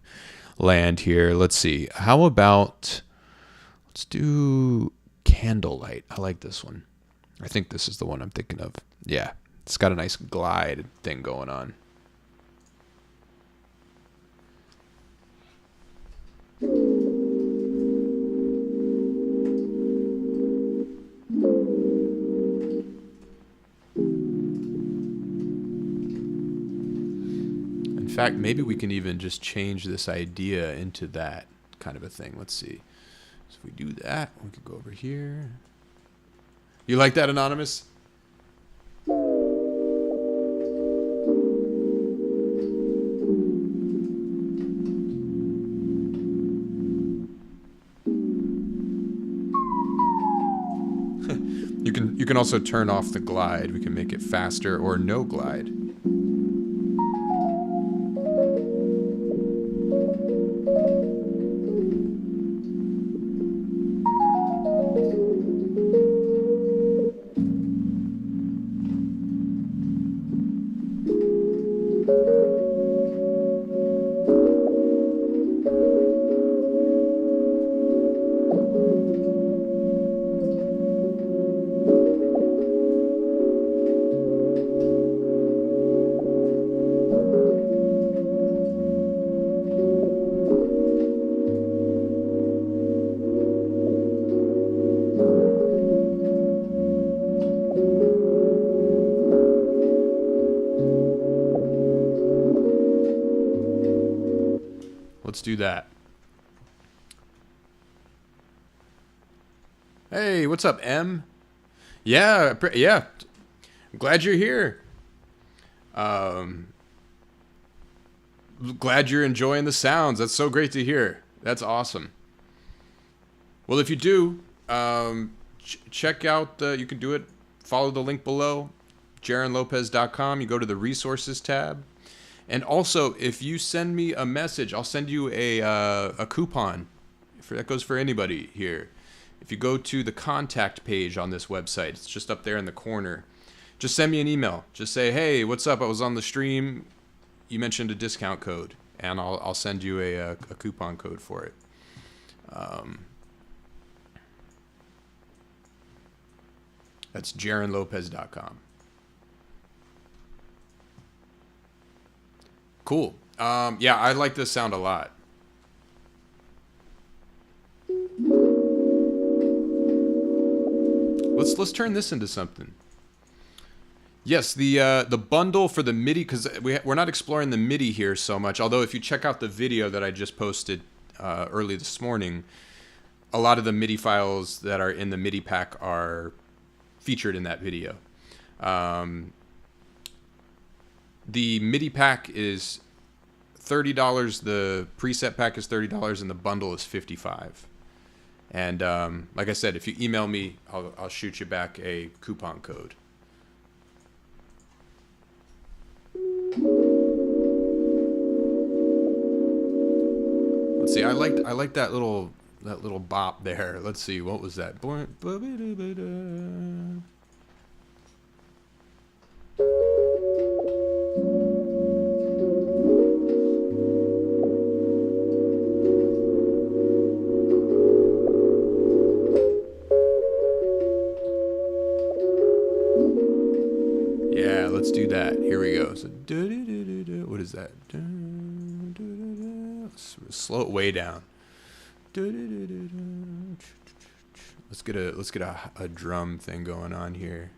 Speaker 1: land here. Let's see. How about let's do Candlelight. I like this one. I think this is the one I'm thinking of. Yeah, it's got a nice glide thing going on. In fact, maybe we can even just change this idea into that kind of a thing. Let's see. So if we do that, we could go over here. You like that, Anonymous? You can also turn off the glide. We can make it faster or no glide. Let's do that. Hey, what's up, M? Yeah, yeah. I'm glad you're here. Glad you're enjoying the sounds. That's so great to hear. That's awesome. Well, if you do, check out, you can do it, follow the link below, jaronlopez.com. You go to the resources tab. And also, if you send me a message, I'll send you a coupon. That goes for anybody here. If you go to the contact page on this website, it's just up there in the corner. Just send me an email. Just say, hey, what's up? I was on the stream. You mentioned a discount code, and I'll send you a coupon code for it. That's jaronlopez.com. Cool. Yeah, I like this sound a lot. Let's turn this into something. Yes, the bundle for the MIDI, because we're not exploring the MIDI here so much. Although if you check out the video that I just posted early this morning, a lot of the MIDI files that are in the MIDI pack are featured in that video. The MIDI pack is $30. The preset pack is $30, and the bundle is $55. And like I said, if you email me, I'll shoot you back a coupon code. Let's see. I like that little bop there. Let's see. What was that? Yeah, let's do that. Here we go. So, what is that? Slow it way down. Let's get a drum thing going on here.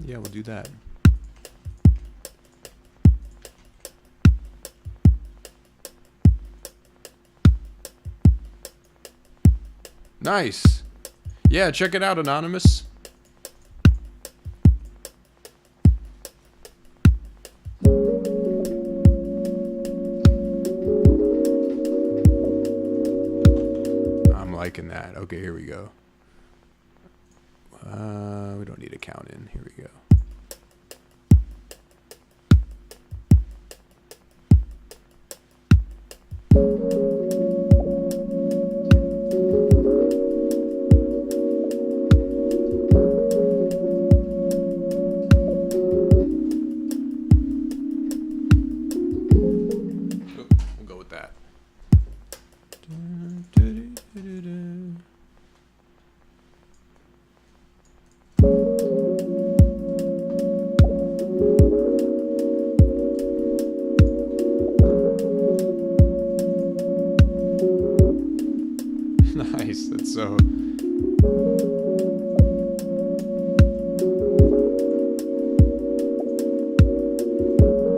Speaker 1: Yeah, we'll do that. Nice. Yeah, check it out, Anonymous. I'm liking that. Okay, here we go. We don't need a count in. Here we go. Nice, that's so...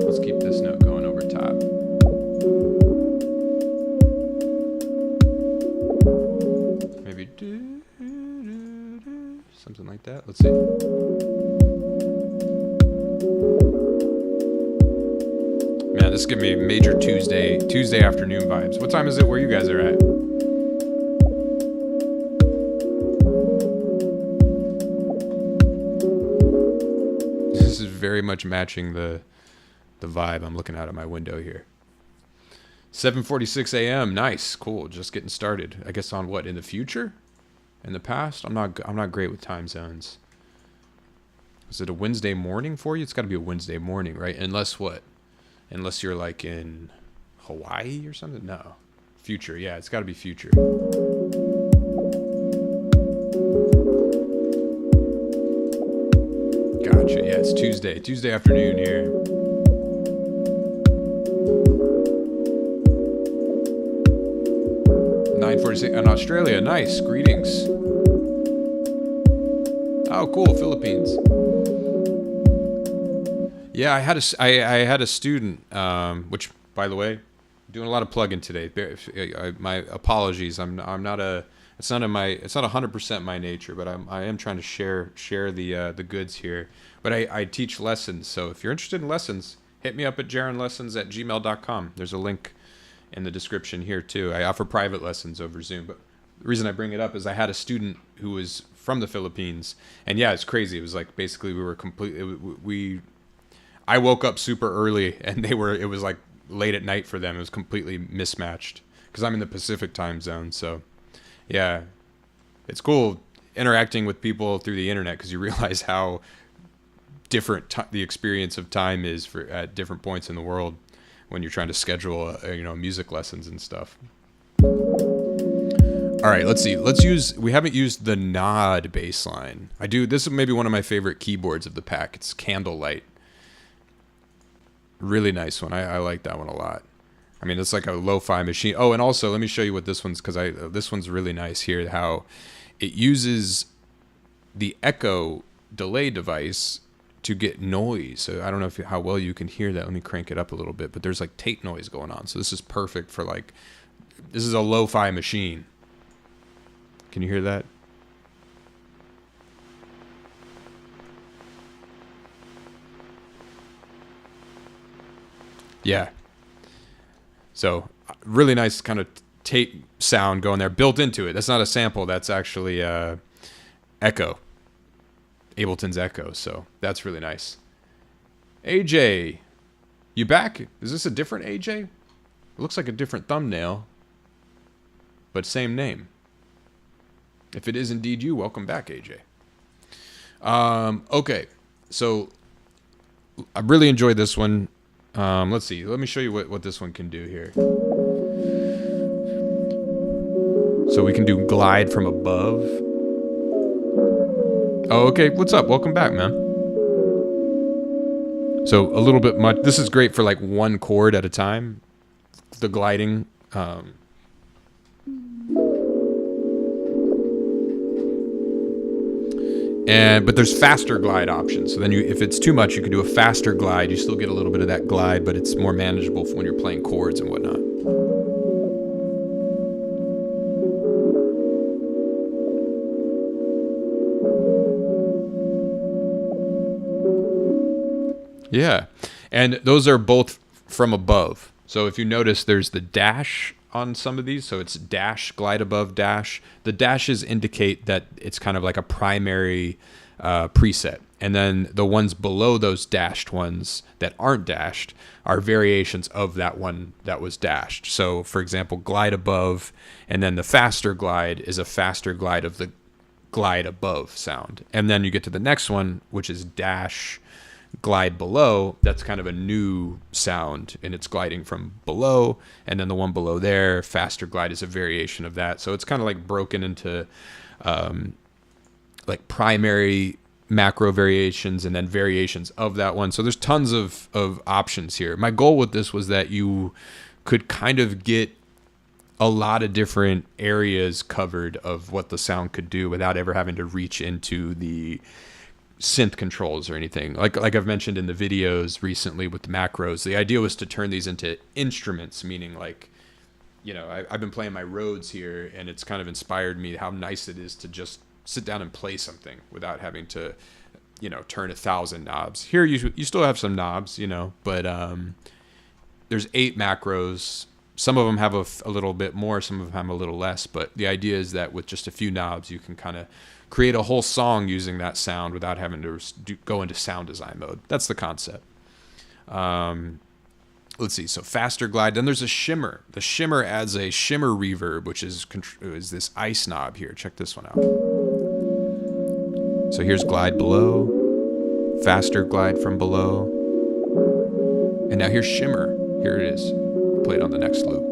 Speaker 1: Let's keep this note going over top. Maybe something like that. Let's see. Man, this is giving me major Tuesday afternoon vibes. What time is it where you guys are at? Very much matching the vibe I'm looking out of my window here. 7:46 a.m. Nice, cool. Just getting started. I guess on what, in the future, in the past? I'm not great with time zones. Is it a Wednesday morning for you? It's got to be a Wednesday morning, right? Unless what? Unless you're like in Hawaii or something. No, future. Yeah, it's got to be future. Gotcha. Yeah, it's Tuesday afternoon here. 9:46 in Australia. Nice. Greetings. Oh, cool. Philippines. Yeah, I had a student, which, by the way, doing a lot of plug-in today. My apologies. I'm not a. It's not 100% my nature, but I am trying to share the goods here. But I teach lessons, so if you're interested in lessons, hit me up at jaronlessons@gmail.com. There's a link in the description here too. I offer private lessons over Zoom, but the reason I bring it up is I had a student who was from the Philippines, and yeah, it's crazy. It was like basically I woke up super early, and it was like late at night for them. It was completely mismatched because I'm in the Pacific time zone, so. Yeah, it's cool interacting with people through the internet because you realize how different the experience of time is at different points in the world when you're trying to schedule, music lessons and stuff. All right, let's see. We haven't used the nod bass line. This is maybe one of my favorite keyboards of the pack. It's Candlelight. Really nice one. I like that one a lot. I mean, it's like a lo-fi machine. Oh, and also, let me show you what this one's, because this one's really nice here, how it uses the echo delay device to get noise. So I don't know how well you can hear that. Let me crank it up a little bit, but there's like tape noise going on. So this is perfect for this is a lo-fi machine. Can you hear that? Yeah. So really nice kind of tape sound going there, built into it. That's not a sample. That's actually echo, Ableton's echo. So that's really nice. AJ, you back? Is this a different AJ? It looks like a different thumbnail, but same name. If it is indeed you, welcome back, AJ. Okay, so I really enjoyed this one. Let's see. Let me show you what this one can do here. So we can do glide from above. Oh, okay. What's up? Welcome back, man. So a little bit much. This is great for like one chord at a time. The gliding. But there's faster glide options. So then if it's too much, you can do a faster glide. You still get a little bit of that glide, but it's more manageable when you're playing chords and whatnot. Yeah. And those are both from above. So if you notice, there's the dash on some of these. So it's dash, glide above, dash. The dashes indicate that it's kind of like a primary preset. And then the ones below those dashed ones that aren't dashed are variations of that one that was dashed. So for example, glide above, and then the faster glide is a faster glide of the glide above sound. And then you get to the next one, which is dash, glide below. That's kind of a new sound, and it's gliding from below. And then the one below there, faster glide, is a variation of that. So it's kind of like broken into like primary macro variations and then variations of that one. So there's tons of options here. My goal with this was that you could kind of get a lot of different areas covered of what the sound could do without ever having to reach into the synth controls or anything. Like I've mentioned in the videos recently with the macros, the idea was to turn these into instruments, meaning like, I've been playing my Rhodes here, and it's kind of inspired me how nice it is to just sit down and play something without having to, turn 1,000 knobs. Here you still have some knobs, but there's 8 macros. Some of them have a little bit more, some of them have a little less, but the idea is that with just a few knobs, you can kind of create a whole song using that sound without having to go into sound design mode. That's the concept. Let's see. So faster glide. Then there's a shimmer. The shimmer adds a shimmer reverb, which is this ice knob here. Check this one out. So here's glide below, faster glide from below, and now here's shimmer. Here it is. Play it on the next loop.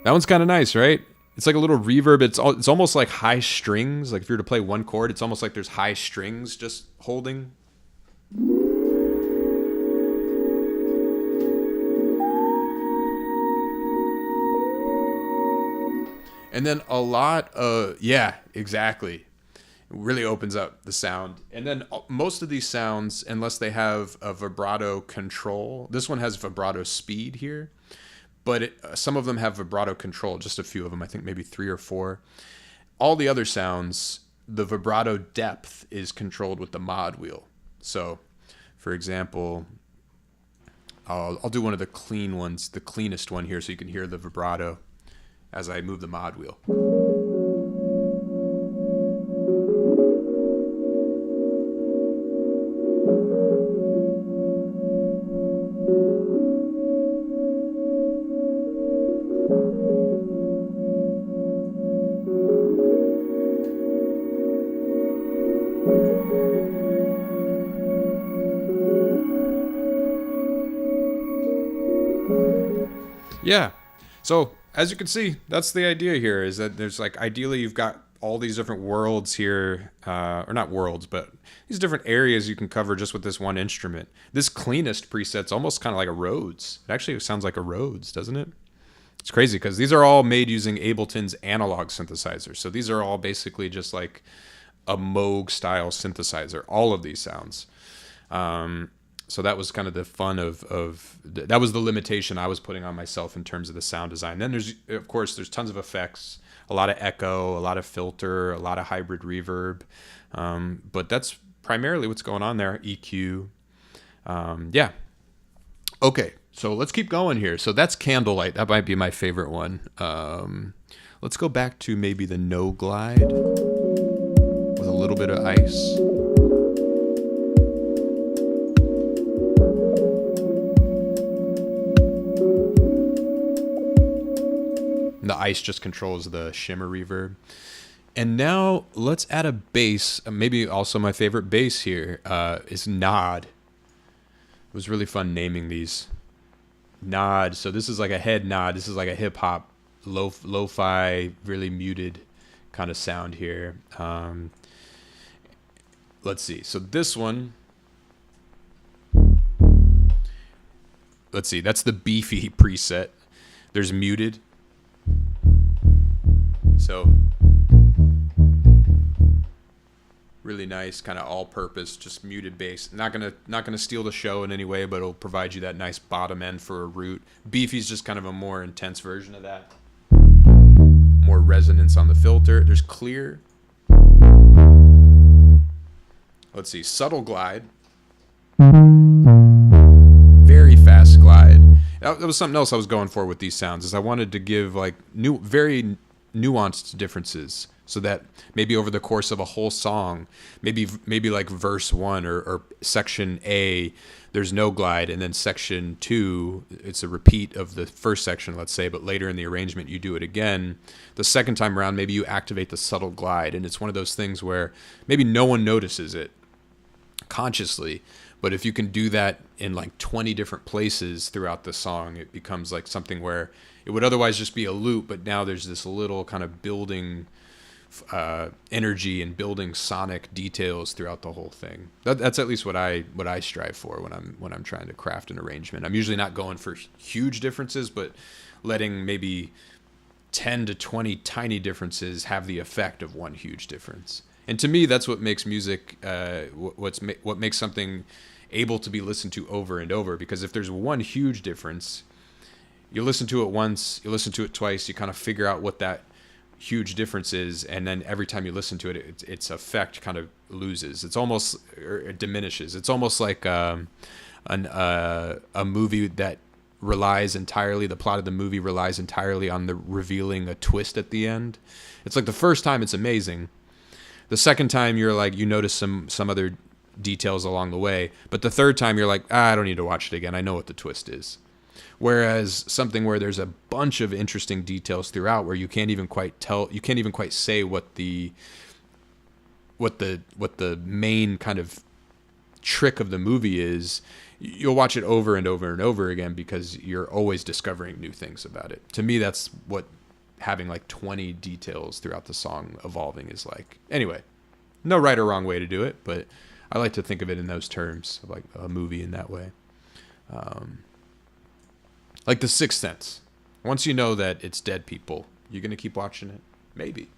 Speaker 1: That one's kind of nice, right? It's like a little reverb. It's almost like high strings. Like if you were to play one chord, it's almost like there's high strings just holding. And then a lot of, yeah, exactly. It really opens up the sound. And then most of these sounds, unless they have a vibrato control, this one has vibrato speed here, but some of them have vibrato control, just a few of them, I think maybe 3 or 4. All the other sounds, the vibrato depth is controlled with the mod wheel. So, for example, I'll do one of the clean ones, the cleanest one here, so you can hear the vibrato as I move the mod wheel. Yeah. So as you can see, that's the idea here, is that there's like, ideally you've got all these different worlds here, or not worlds, but these different areas you can cover just with this one instrument. This cleanest preset's almost kind of like a Rhodes. It actually sounds like a Rhodes, doesn't it? It's crazy because these are all made using Ableton's analog synthesizer. So these are all basically just like a Moog style synthesizer, all of these sounds. So that was kind of the fun of that was the limitation I was putting on myself in terms of the sound design. Then there's, of course, there's tons of effects, a lot of echo, a lot of filter, a lot of hybrid reverb. But that's primarily what's going on there. EQ. Yeah. Okay. So let's keep going here. So that's Candlelight. That might be my favorite one. Let's go back to maybe the No Glide with a little bit of ice. The ice just controls the shimmer reverb. And now let's add a bass. Maybe also my favorite bass here is Nod. It was really fun naming these. Nod. So this is like a head nod. This is like a hip hop, lo-fi, really muted kind of sound here. Let's see. So this one. Let's see. That's the beefy preset. There's muted. So really nice, kind of all-purpose, just muted bass. Not gonna steal the show in any way, but it'll provide you that nice bottom end for a root. Beefy's just kind of a more intense version of that. More resonance on the filter. There's clear. Let's see, subtle glide. Very fast glide. That was something else I was going for with these sounds, is I wanted to give like very nuanced differences, so that maybe over the course of a whole song, maybe like verse 1 or section A, there's no glide, and then section 2, it's a repeat of the first section, let's say, but later in the arrangement you do it again. The second time around, maybe you activate the subtle glide, and it's one of those things where maybe no one notices it consciously, but if you can do that in like 20 different places throughout the song, it becomes like something where it would otherwise just be a loop, but now there's this little kind of building energy and building sonic details throughout the whole thing. That's at least what I strive for when I'm trying to craft an arrangement. I'm usually not going for huge differences, but letting maybe 10 to 20 tiny differences have the effect of one huge difference. And to me, that's what makes music, what makes something able to be listened to over and over. Because if there's one huge difference, you listen to it once, you listen to it twice, you kind of figure out what that huge difference is, and then every time you listen to it, its effect kind of loses. It's almost, or it diminishes. It's almost like a movie that relies entirely, the plot of the movie relies entirely on the revealing a twist at the end. It's like the first time it's amazing. The second time you're like, you notice some other details along the way, but the third time you're like, I don't need to watch it again. I know what the twist is. Whereas something where there's a bunch of interesting details throughout, where you can't even quite say what the main kind of trick of the movie is, you'll watch it over and over and over again because you're always discovering new things about it. To me, that's what having like 20 details throughout the song evolving is like. Anyway, no right or wrong way to do it, but I like to think of it in those terms, like a movie in that way. Like The Sixth Sense. Once you know that it's dead people, you're going to keep watching it? Maybe.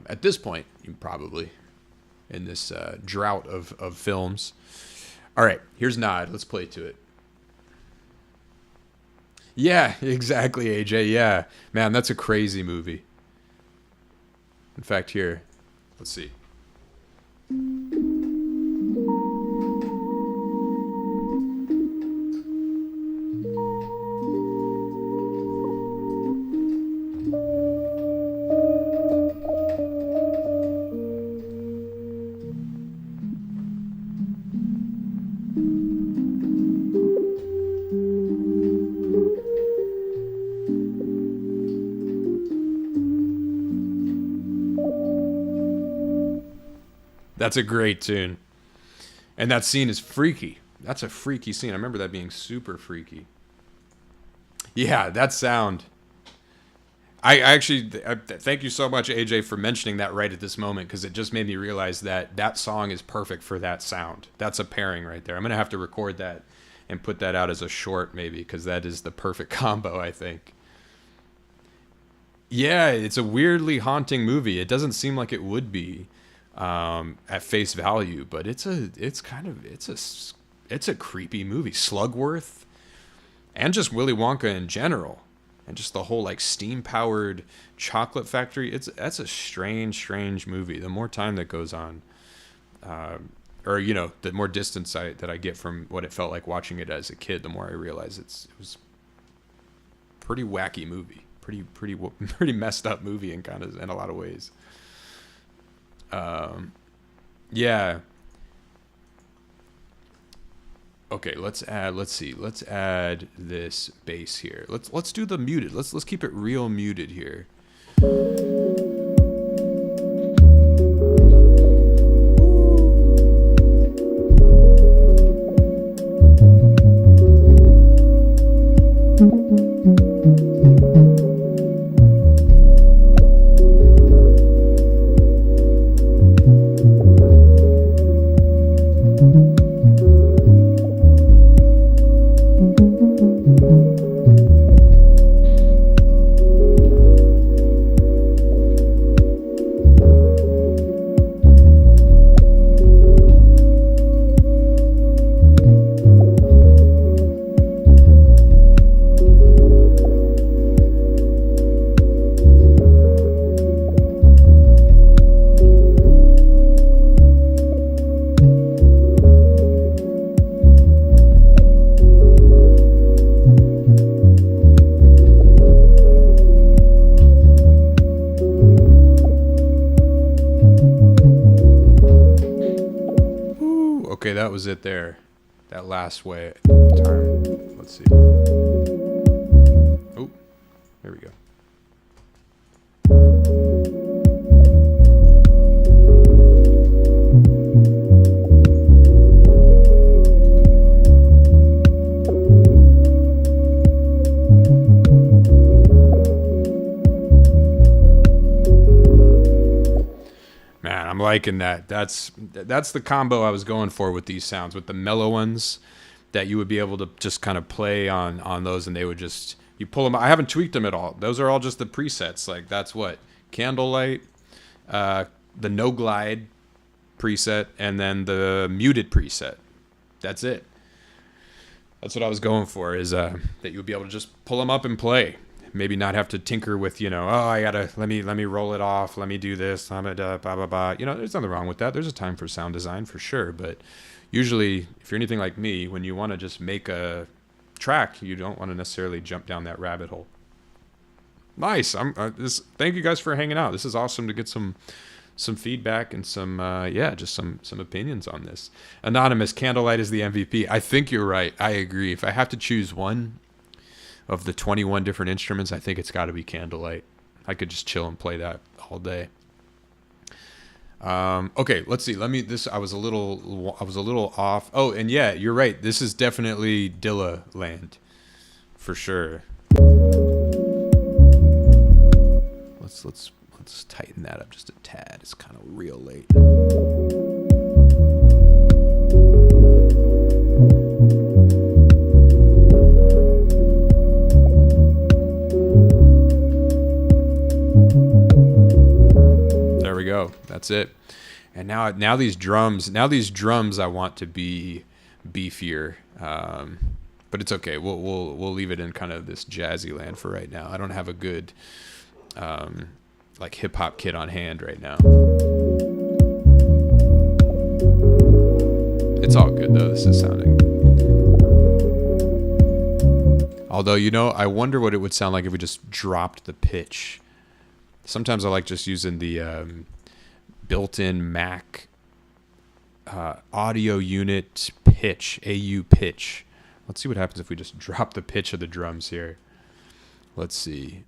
Speaker 1: At this point, you probably, in this drought of films. All right, here's Nod. Let's play to it. Yeah, exactly, AJ. Yeah. Man, that's a crazy movie. In fact, here, let's see. That's a great tune. And that scene is freaky. That's a freaky scene. I remember that being super freaky. Yeah, that sound. I actually thank you so much, AJ, for mentioning that right at this moment, because it just made me realize that that song is perfect for that sound. That's a pairing right there. I'm going to have to record that and put that out as a short maybe, because that is the perfect combo, I think. Yeah, it's a weirdly haunting movie. It doesn't seem like it would be at face value, but it's a creepy movie. Slugworth and just Willy Wonka in general, and just the whole like steam powered chocolate factory. That's a strange movie. The more time that goes on, or you know, the more distance that I get from what it felt like watching it as a kid, the more I realize it was pretty wacky movie, pretty messed up movie in a lot of ways. Yeah. Okay, let's add this bass here. Let's do the muted. Let's keep it real muted here. Okay, that was it there. That last way. Time. Let's see. Oh, there we go. I'm liking that. That's the combo I was going for with these sounds, with the mellow ones that you would be able to just kind of play on those, and they would just, you pull them. I haven't tweaked them at all. Those are all just the presets. Like that's what Candlelight, the No Glide preset, and then the muted preset. That's it. That's what I was going for, is that you would be able to just pull them up and play. Maybe not have to tinker with, you know, oh, I gotta let me roll it off, let me do this, blah blah blah. You know, there's nothing wrong with that. There's a time for sound design for sure, but usually, if you're anything like me, when you want to just make a track, you don't want to necessarily jump down that rabbit hole. Nice. Thank you guys for hanging out. This is awesome to get some feedback and some opinions on this. Anonymous, Candlelight is the MVP. I think you're right. I agree. If I have to choose one of the 21 different instruments, I think it's got to be Candlelight. I could just chill and play that all day. Okay, let's see. I was a little off. Oh, and yeah, you're right. This is definitely Dilla land for sure. Let's tighten that up just a tad. It's kind of real late. There we go. That's it. And now these drums I want to be beefier. But it's okay. We'll leave it in kind of this jazzy land for right now. I don't have a good like hip hop kit on hand right now. It's all good though. This is sounding. Although, you know, I wonder what it would sound like if we just dropped the pitch. Sometimes I like just using the built-in Mac audio unit pitch, AU pitch. Let's see what happens if we just drop the pitch of the drums here. Let's see.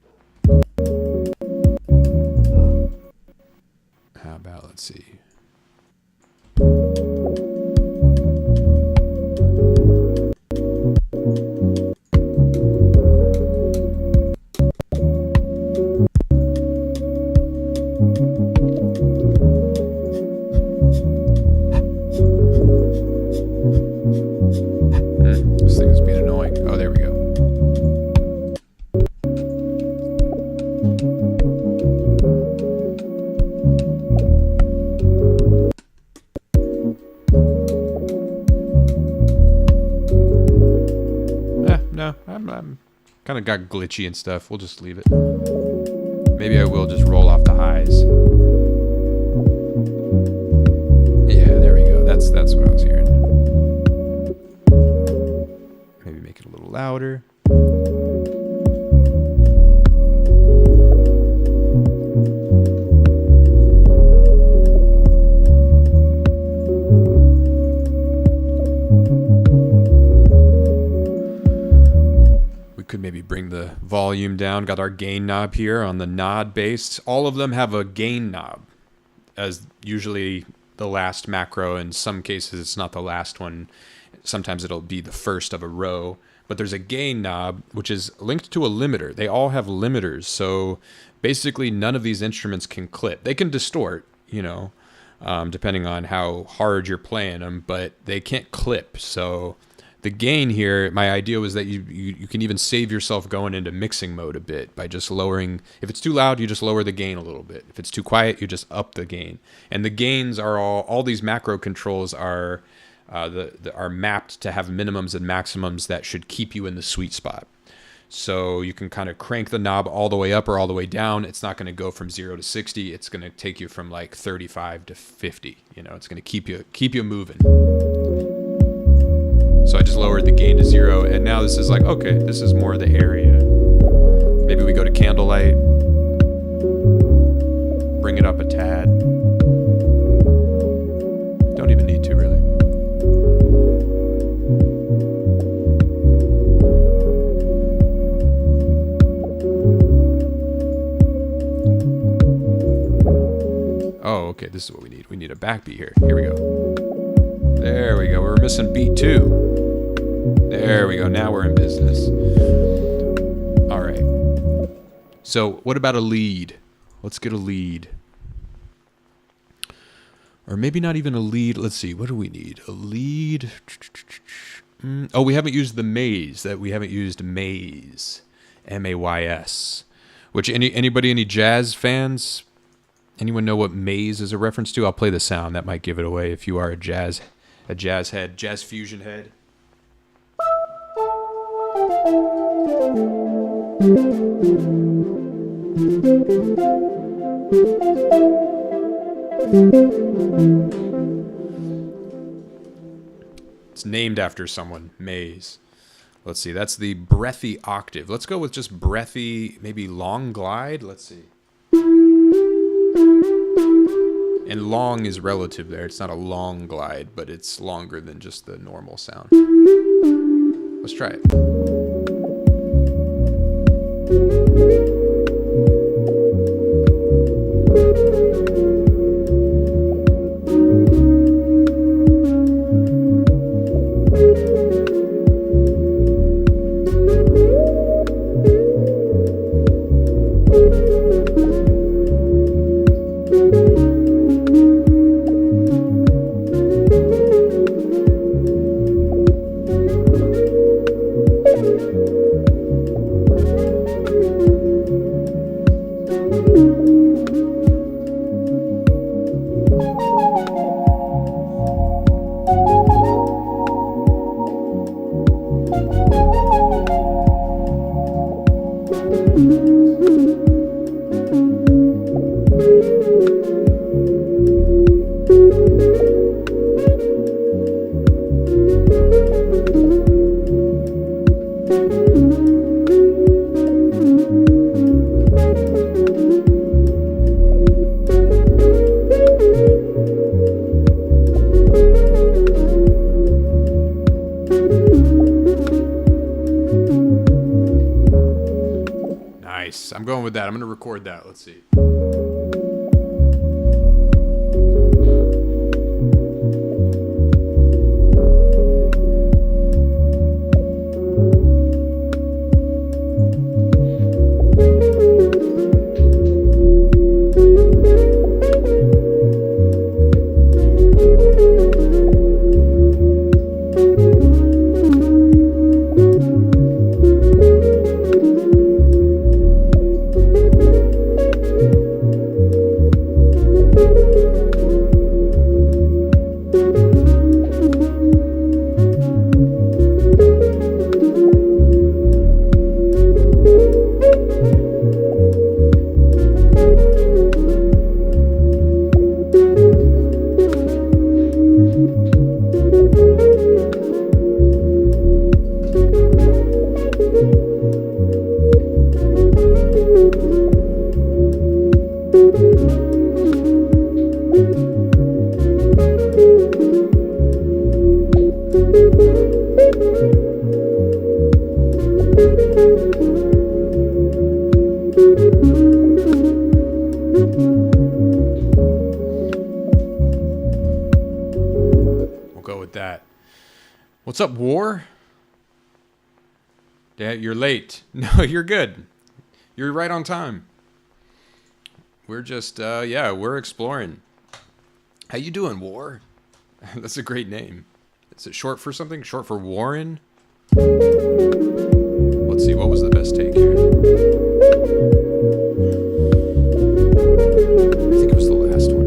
Speaker 1: How about, let's see. This thing is being annoying. Oh, there we go. No, I'm kind of got glitchy and stuff. We'll just leave it. Maybe I will just roll off the highs. Yeah, there we go. That's what I was hearing. Maybe make it a little louder. Could maybe bring the volume down. Got our gain knob here on the nod bass. All of them have a gain knob as usually the last macro. In some cases it's not the last one. Sometimes it'll be the first of a row, but there's a gain knob which is linked to a limiter. They all have limiters, so basically none of these instruments can clip. They can distort, you know, depending on how hard you're playing them, but they can't clip. So the gain here, my idea was that you can even save yourself going into mixing mode a bit by just lowering. If it's too loud, you just lower the gain a little bit. If it's too quiet, you just up the gain. And the gains are all these macro controls are are mapped to have minimums and maximums that should keep you in the sweet spot. So you can kind of crank the knob all the way up or all the way down. It's not going to go from 0 to 60. It's going to take you from like 35 to 50. You know, it's going to keep you moving. So I just lowered the gain to 0, and now this is like, okay, this is more of the area. Maybe we go to candlelight, bring it up a tad. Don't even need to, really. Oh, okay, this is what we need. We need a backbeat here. Here we go. There we go. We're missing beat 2. There we go. Now we're in business. All right. So what about a lead? Let's get a lead. Or maybe not even a lead. Let's see. What do we need? A lead. Oh, we haven't used the maze. We haven't used maze. M-A-Y-S. Which any jazz fans? Anyone know what maze is a reference to? I'll play the sound. That might give it away if you are a jazz head, jazz fusion head. It's named after someone, maze. Let's see, that's the breathy octave. Let's go with just breathy, maybe long glide. Let's see. And long is relative there. It's not a long glide, but it's longer than just the normal sound. Let's try it. I'm going with that. I'm going to record that. Let's see. What's up, War? Yeah, you're late. No, you're good. You're right on time. We're just, yeah, we're exploring. How you doing, War? That's a great name. Is it short for something? Short for Warren? Let's see, what was the best take here? I think it was the last one.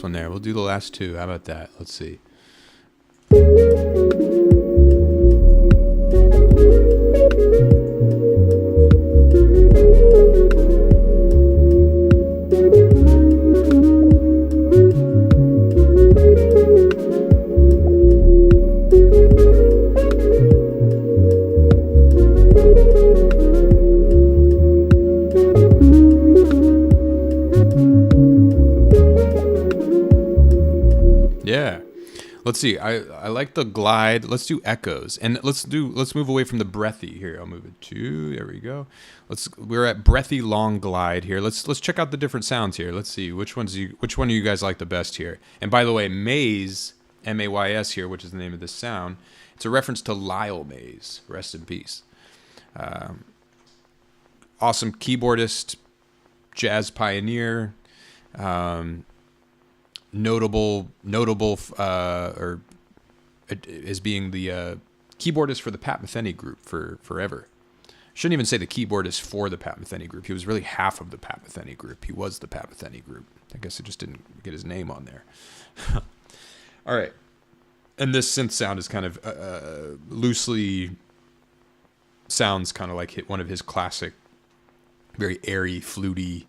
Speaker 1: One there. We'll do the last two. How about that? Let's see. Let's see. I like the glide. Let's do echoes, and let's move away from the breathy here. I'll move it to, there we go. We're at breathy long glide here. Let's check out the different sounds here. Let's see which one do you guys like the best here. And by the way, Mays, M-A-Y-S here, which is the name of this sound. It's a reference to Lyle Mays. Rest in peace. Awesome keyboardist, jazz pioneer. Notable or as being the keyboardist for the Pat Metheny group for forever. Shouldn't even say the keyboardist for the Pat Metheny group. He was really half of the Pat Metheny group. He was the Pat Metheny group. I guess it just didn't get his name on there. All right. And this synth sound is kind of loosely sounds kind of like one of his classic, very airy, fluty,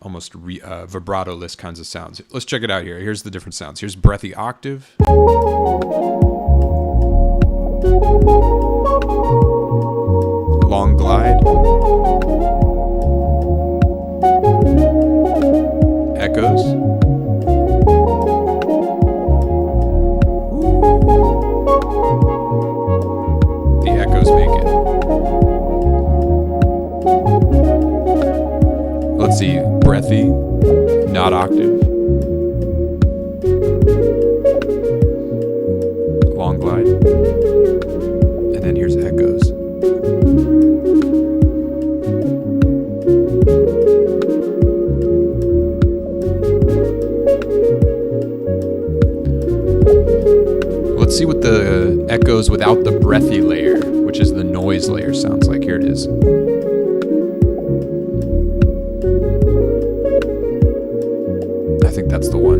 Speaker 1: almost vibrato-less kinds of sounds. Let's check it out here. Here's the different sounds. Here's breathy octave. Long glide. echoes. The echoes make it. Let's see, breathy, not octave. Long glide. And then here's echoes. Let's see what the echoes without the breathy layer, which is the noise layer, sounds like. Here it is. I think that's the one.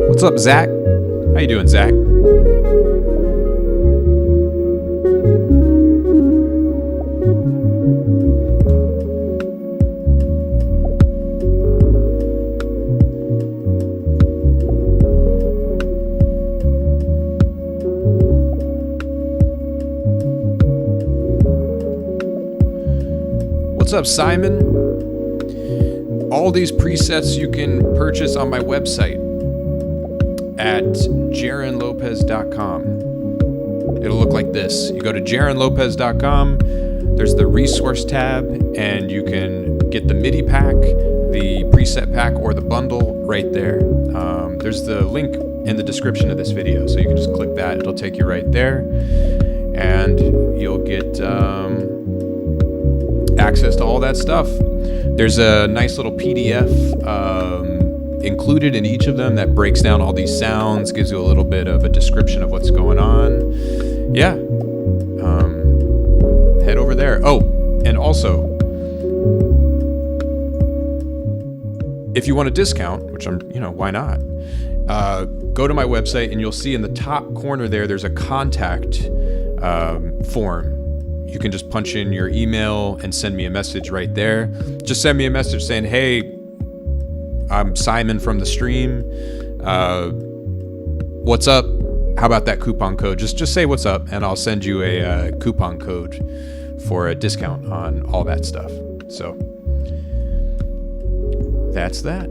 Speaker 1: What's up, Zach? How you doing, Zach? What's up, Simon? All these presets you can purchase on my website at jaronlopez.com. It'll look like this. You go to jaronlopez.com, there's the resource tab, and you can get the MIDI pack, the preset pack, or the bundle right there. There's the link in the description of this video, so you can just click that. It'll take you right there, and you'll get access to all that stuff. There's a nice little PDF included in each of them that breaks down all these sounds, gives you a little bit of a description of what's going on. Yeah. Head over there. Oh, and also, if you want a discount, which why not? Go to my website and you'll see in the top corner there's a contact form. You can just punch in your email and send me a message right there. Just send me a message saying, hey, I'm Simon from the stream. What's up? How about that coupon code? Just say what's up, and I'll send you a coupon code for a discount on all that stuff. So that's that.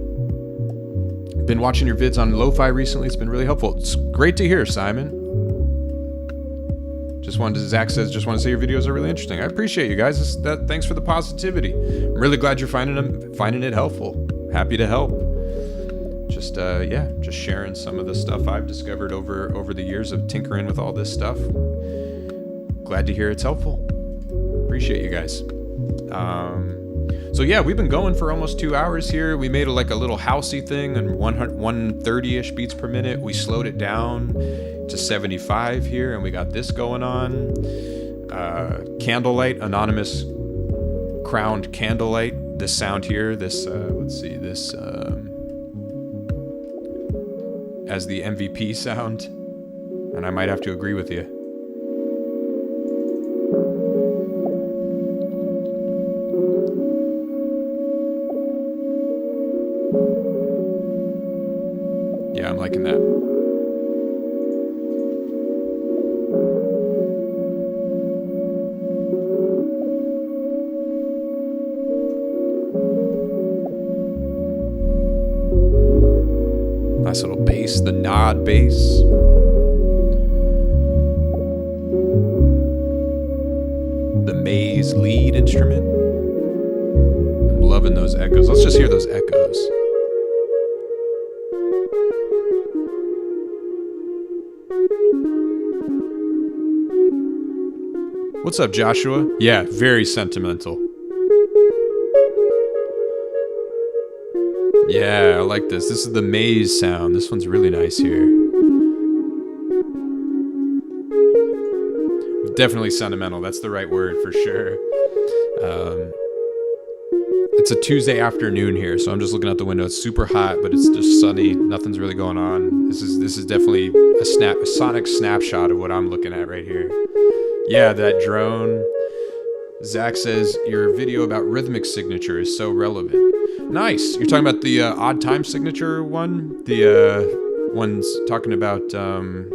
Speaker 1: Been watching your vids on lo-fi recently. It's been really helpful. It's great to hear, Simon. Zach says, just want to say your videos are really interesting. I appreciate you guys. Thanks for the positivity. I'm really glad you're finding it helpful. Happy to help. Just sharing some of the stuff I've discovered over the years of tinkering with all this stuff. Glad to hear it's helpful. Appreciate you guys. So yeah, we've been going for almost 2 hours here. We made a little housey thing and 130-ish beats per minute. We slowed it down to 75 here, and we got this going on. Candlelight, anonymous crowned candlelight. This sound here, this let's see, this as the MVP sound, and I might have to agree with you. Yeah, I'm liking that. Nice little bass, the nod bass. The maze lead instrument. I'm loving those echoes. Let's just hear those echoes. What's up, Joshua? Yeah, very sentimental. Yeah, I like this. This is the maze sound. This one's really nice here. Definitely sentimental. That's the right word for sure. It's a Tuesday afternoon here, so I'm just looking out the window. It's super hot, but it's just sunny. Nothing's really going on. This is definitely a sonic snapshot of what I'm looking at right here. Yeah, that drone. Zach says your video about rhythmic signature is so relevant. Nice. You're talking about the odd time signature one? The one's talking about,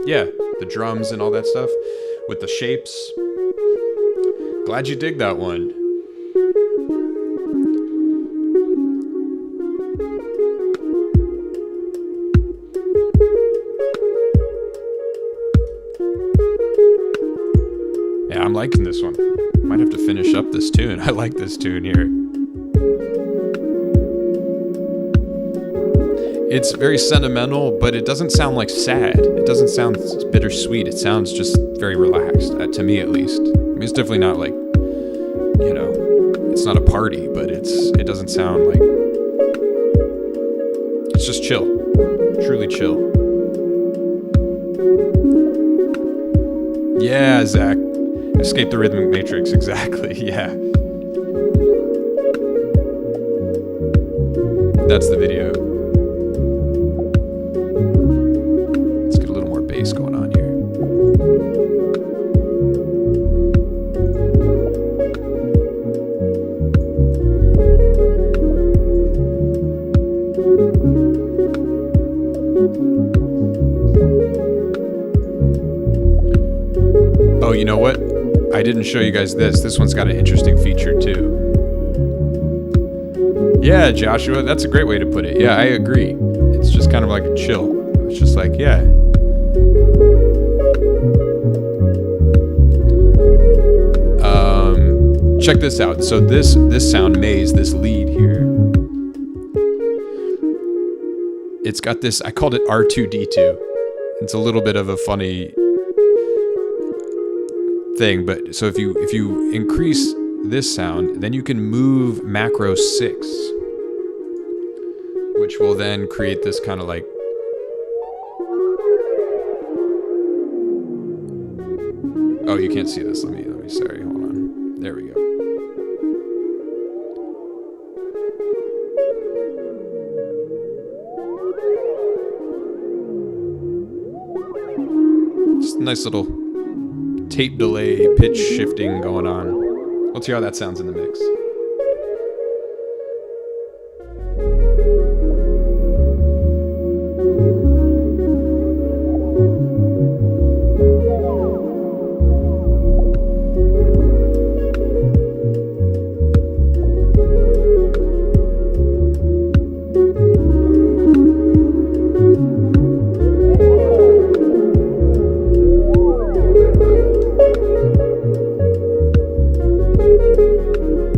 Speaker 1: yeah, the drums and all that stuff with the shapes. Glad you dig that one. Yeah, I'm liking this one. Might have to finish up this tune. I like this tune here. It's very sentimental, but it doesn't sound like sad. It doesn't sound bittersweet. It sounds just very relaxed, to me at least. I mean, it's definitely not like, you know, it's not a party, but it doesn't sound like, it's just chill. Truly chill. Yeah, Zach. Escape the rhythmic matrix, exactly, yeah. That's the video. Let's get a little more bass going on here. Oh, you know what? I didn't show you guys this. This one's got an interesting feature too. Yeah, Joshua, that's a great way to put it. Yeah, I agree. It's just kind of like a chill. It's just like, yeah. Check this out. So this sound maze, this lead here, it's got this, I called it R2D2. It's a little bit of a funny thing, but so if you increase this sound, then you can move macro 6, which will then create this kind of like, oh, you can't see this. Let me sorry, hold on. There we go. Just a nice little tape delay, pitch shifting going on. Let's hear how that sounds in the mix.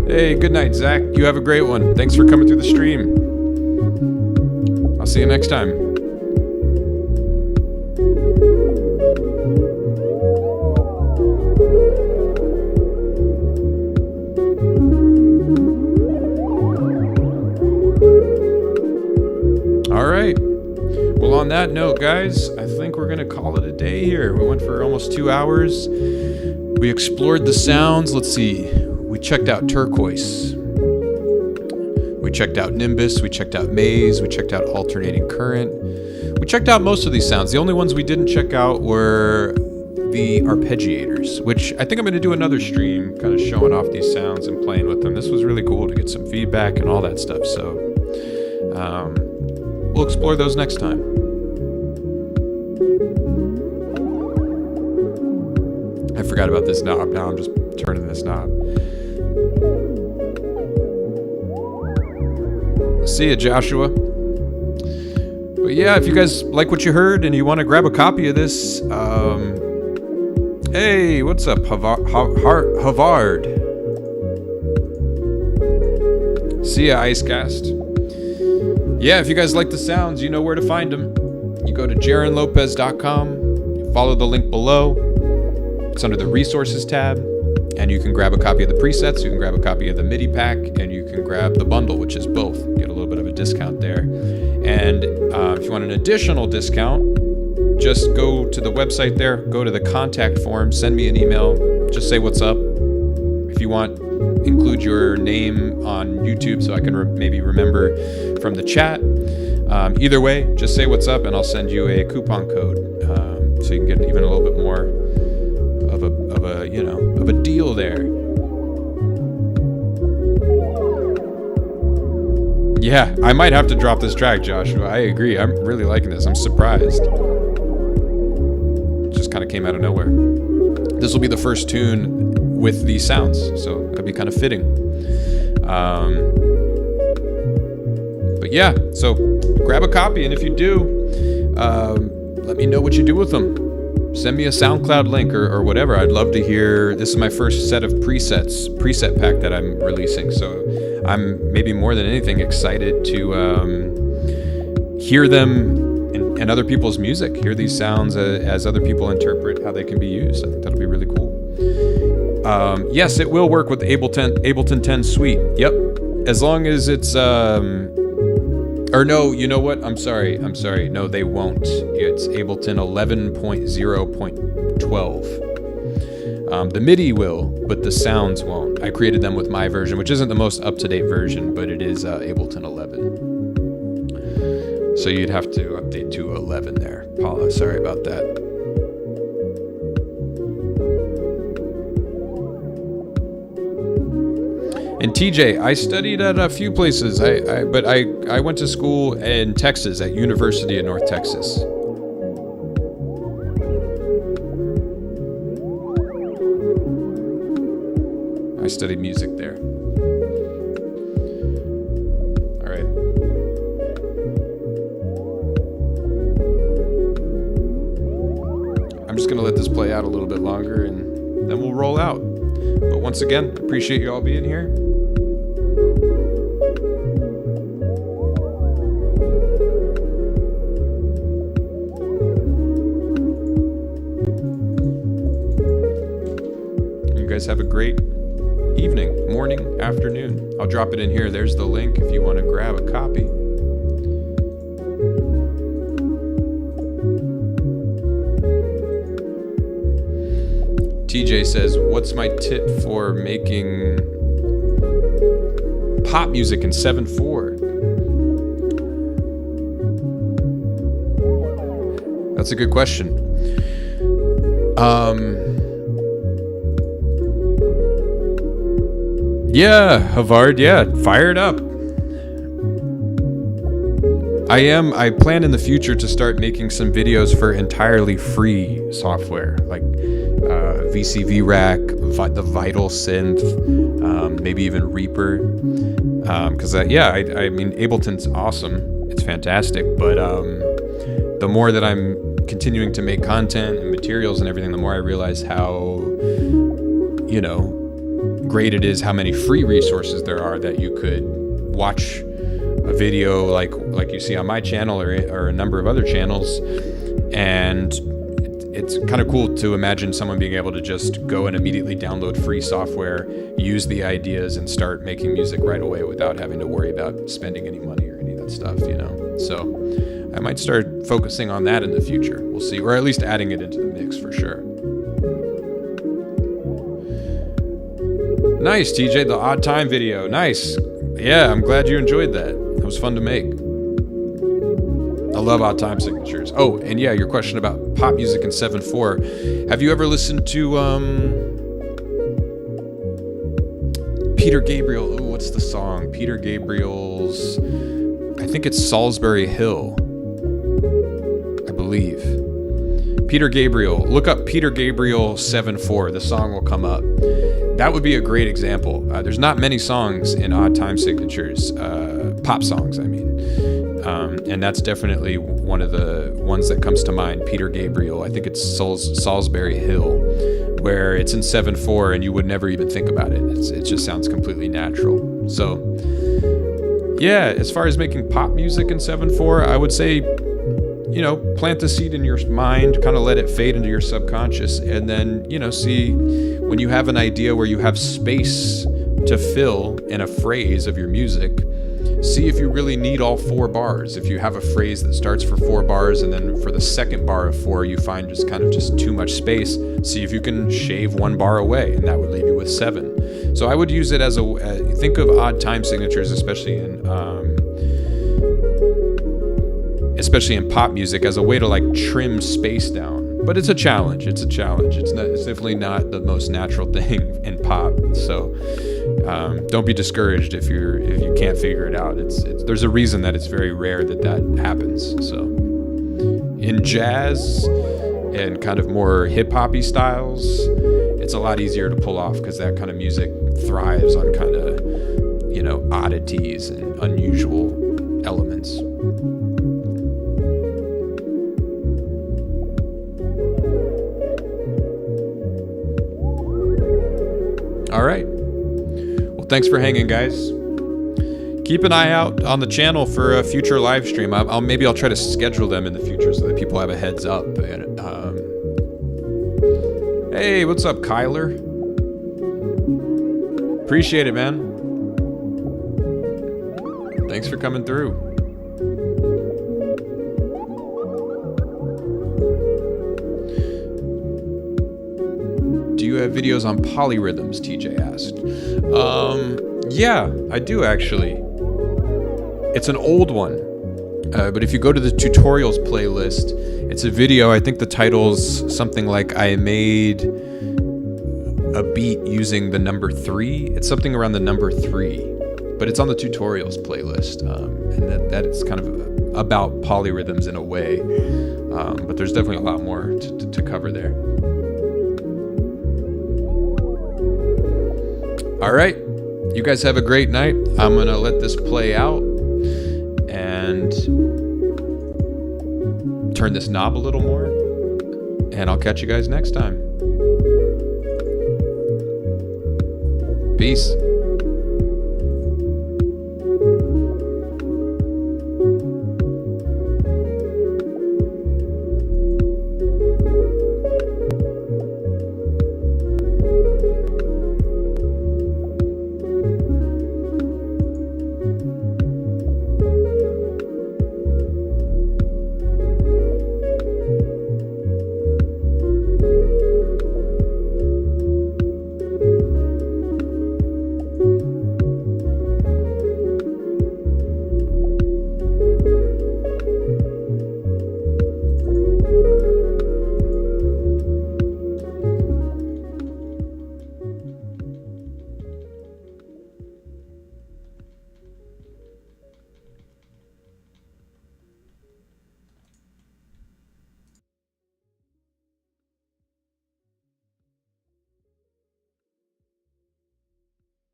Speaker 1: Hey, good night, Zach. You have a great one. Thanks for coming through the stream. I'll see you next time. All right. Well, on that note, guys, I think we're going to call it a day here. We went for almost 2 hours. We explored the sounds. Let's see. We checked out turquoise. We checked out nimbus. We checked out maze. We checked out alternating current. We checked out most of these sounds. The only ones we didn't check out were the arpeggiators, which I think I'm going to do another stream kind of showing off these sounds and playing with them. This was really cool to get some feedback and all that stuff. So we'll explore those next time. I forgot about this knob. Now I'm just turning this knob. See ya, Joshua. But yeah, if you guys like what you heard and you want to grab a copy of this, hey, what's up, Havard? See ya, Icecast. Yeah, if you guys like the sounds, you know where to find them. You go to jaronlopez.com, you follow the link below. It's under the resources tab, and you can grab a copy of the presets, you can grab a copy of the MIDI pack, and you can grab the bundle, which is both. Get a little bit of a discount there. And if you want an additional discount, just go to the website there, go to the contact form, send me an email, just say what's up. If you want, include your name on YouTube so I can maybe remember from the chat. Either way, just say what's up and I'll send you a coupon code so you can get even a little bit more of a deal there. Yeah, I might have to drop this track, Joshua. I agree. I'm really liking this. I'm surprised. It just kind of came out of nowhere. This will be the first tune with these sounds, so that'd be kind of fitting. But yeah, so grab a copy, and if you do, let me know what you do with them. Send me a SoundCloud link or whatever. I'd love to hear. This is my first set of preset pack that I'm releasing, so I'm maybe more than anything excited to hear them in other people's music, hear these sounds as other people interpret how they can be used. I think that'll be really cool. Yes, it will work with Ableton 10 Suite. Yep, as long as it's or no, you know what? I'm sorry. No, they won't. It's Ableton 11.0.12. The MIDI will, but the sounds won't. I created them with my version, which isn't the most up-to-date version, but it is Ableton 11. So you'd have to update to 11 there. Paula, sorry about that. And TJ, I studied at a few places, but I went to school in Texas at University of North Texas. I studied music there. All right. I'm just gonna let this play out a little bit longer and then we'll roll out. But once again, appreciate you all being here. You guys have a great evening, morning, afternoon. I'll drop it in here. There's the link if you want to grab a copy. TJ says, what's my tip for making pop music in 7/4? That's a good question. Yeah, Havard, yeah, fire it up. I plan in the future to start making some videos for entirely free software, like VCV Rack, the Vital Synth, maybe even Reaper. Because I mean, Ableton's awesome. It's fantastic. But the more that I'm continuing to make content and materials and everything, the more I realize how, great it is, how many free resources there are that you could watch a video like you see on my channel or a number of other channels, and it's kind of cool to imagine someone being able to just go and immediately download free software, use the ideas, and start making music right away without having to worry about spending any money or any of that stuff, So I might start focusing on that in the future. We'll see, or at least adding it into the mix for sure. Nice, TJ, the odd time video. Nice. Yeah, I'm glad you enjoyed that. It was fun to make. I love odd time signatures. Oh, and yeah, your question about pop music in 7/4. Have you ever listened to Peter Gabriel? Ooh, what's the song? Peter Gabriel's, I think it's Salisbury Hill, I believe. Peter Gabriel. Look up Peter Gabriel 7/4. The song will come up. That would be a great example. There's not many songs in odd time signatures, pop songs, I mean. And that's definitely one of the ones that comes to mind, Peter Gabriel. I think it's Salisbury Hill, where it's in 7/4 and you would never even think about it. It just sounds completely natural. So, yeah, as far as making pop music in 7/4, I would say, plant the seed in your mind, kind of let it fade into your subconscious, and then, see when you have an idea where you have space to fill in a phrase of your music, See if you really need all 4 bars. If you have a phrase that starts for 4 bars and then for the second bar of 4 you find just too much space, see if you can shave 1 bar away, and that would leave you with 7. So I would use it as think of odd time signatures, especially in pop music, as a way to like trim space down. But it's a challenge. It's definitely not the most natural thing in pop. So don't be discouraged if you can't figure it out. There's a reason that it's very rare that happens. So in jazz and kind of more hip-hoppy styles, it's a lot easier to pull off because that kind of music thrives on kind of, oddities and unusual elements. All right. Well, thanks for hanging, guys. Keep an eye out on the channel for a future live stream. Maybe I'll try to schedule them in the future so that people have a heads up. And, hey, what's up, Kyler? Appreciate it, man. Thanks for coming through. Do you have videos on polyrhythms? TJ asked. Yeah, I do actually. It's an old one, but if you go to the tutorials playlist, it's a video. I think the title's something like "I made a beat using the number 3." It's something around the number 3, but it's on the tutorials playlist, and that is kind of about polyrhythms in a way. But there's definitely a lot more to cover there. All right, you guys have a great night. I'm gonna let this play out and turn this knob a little more, and I'll catch you guys next time. Peace.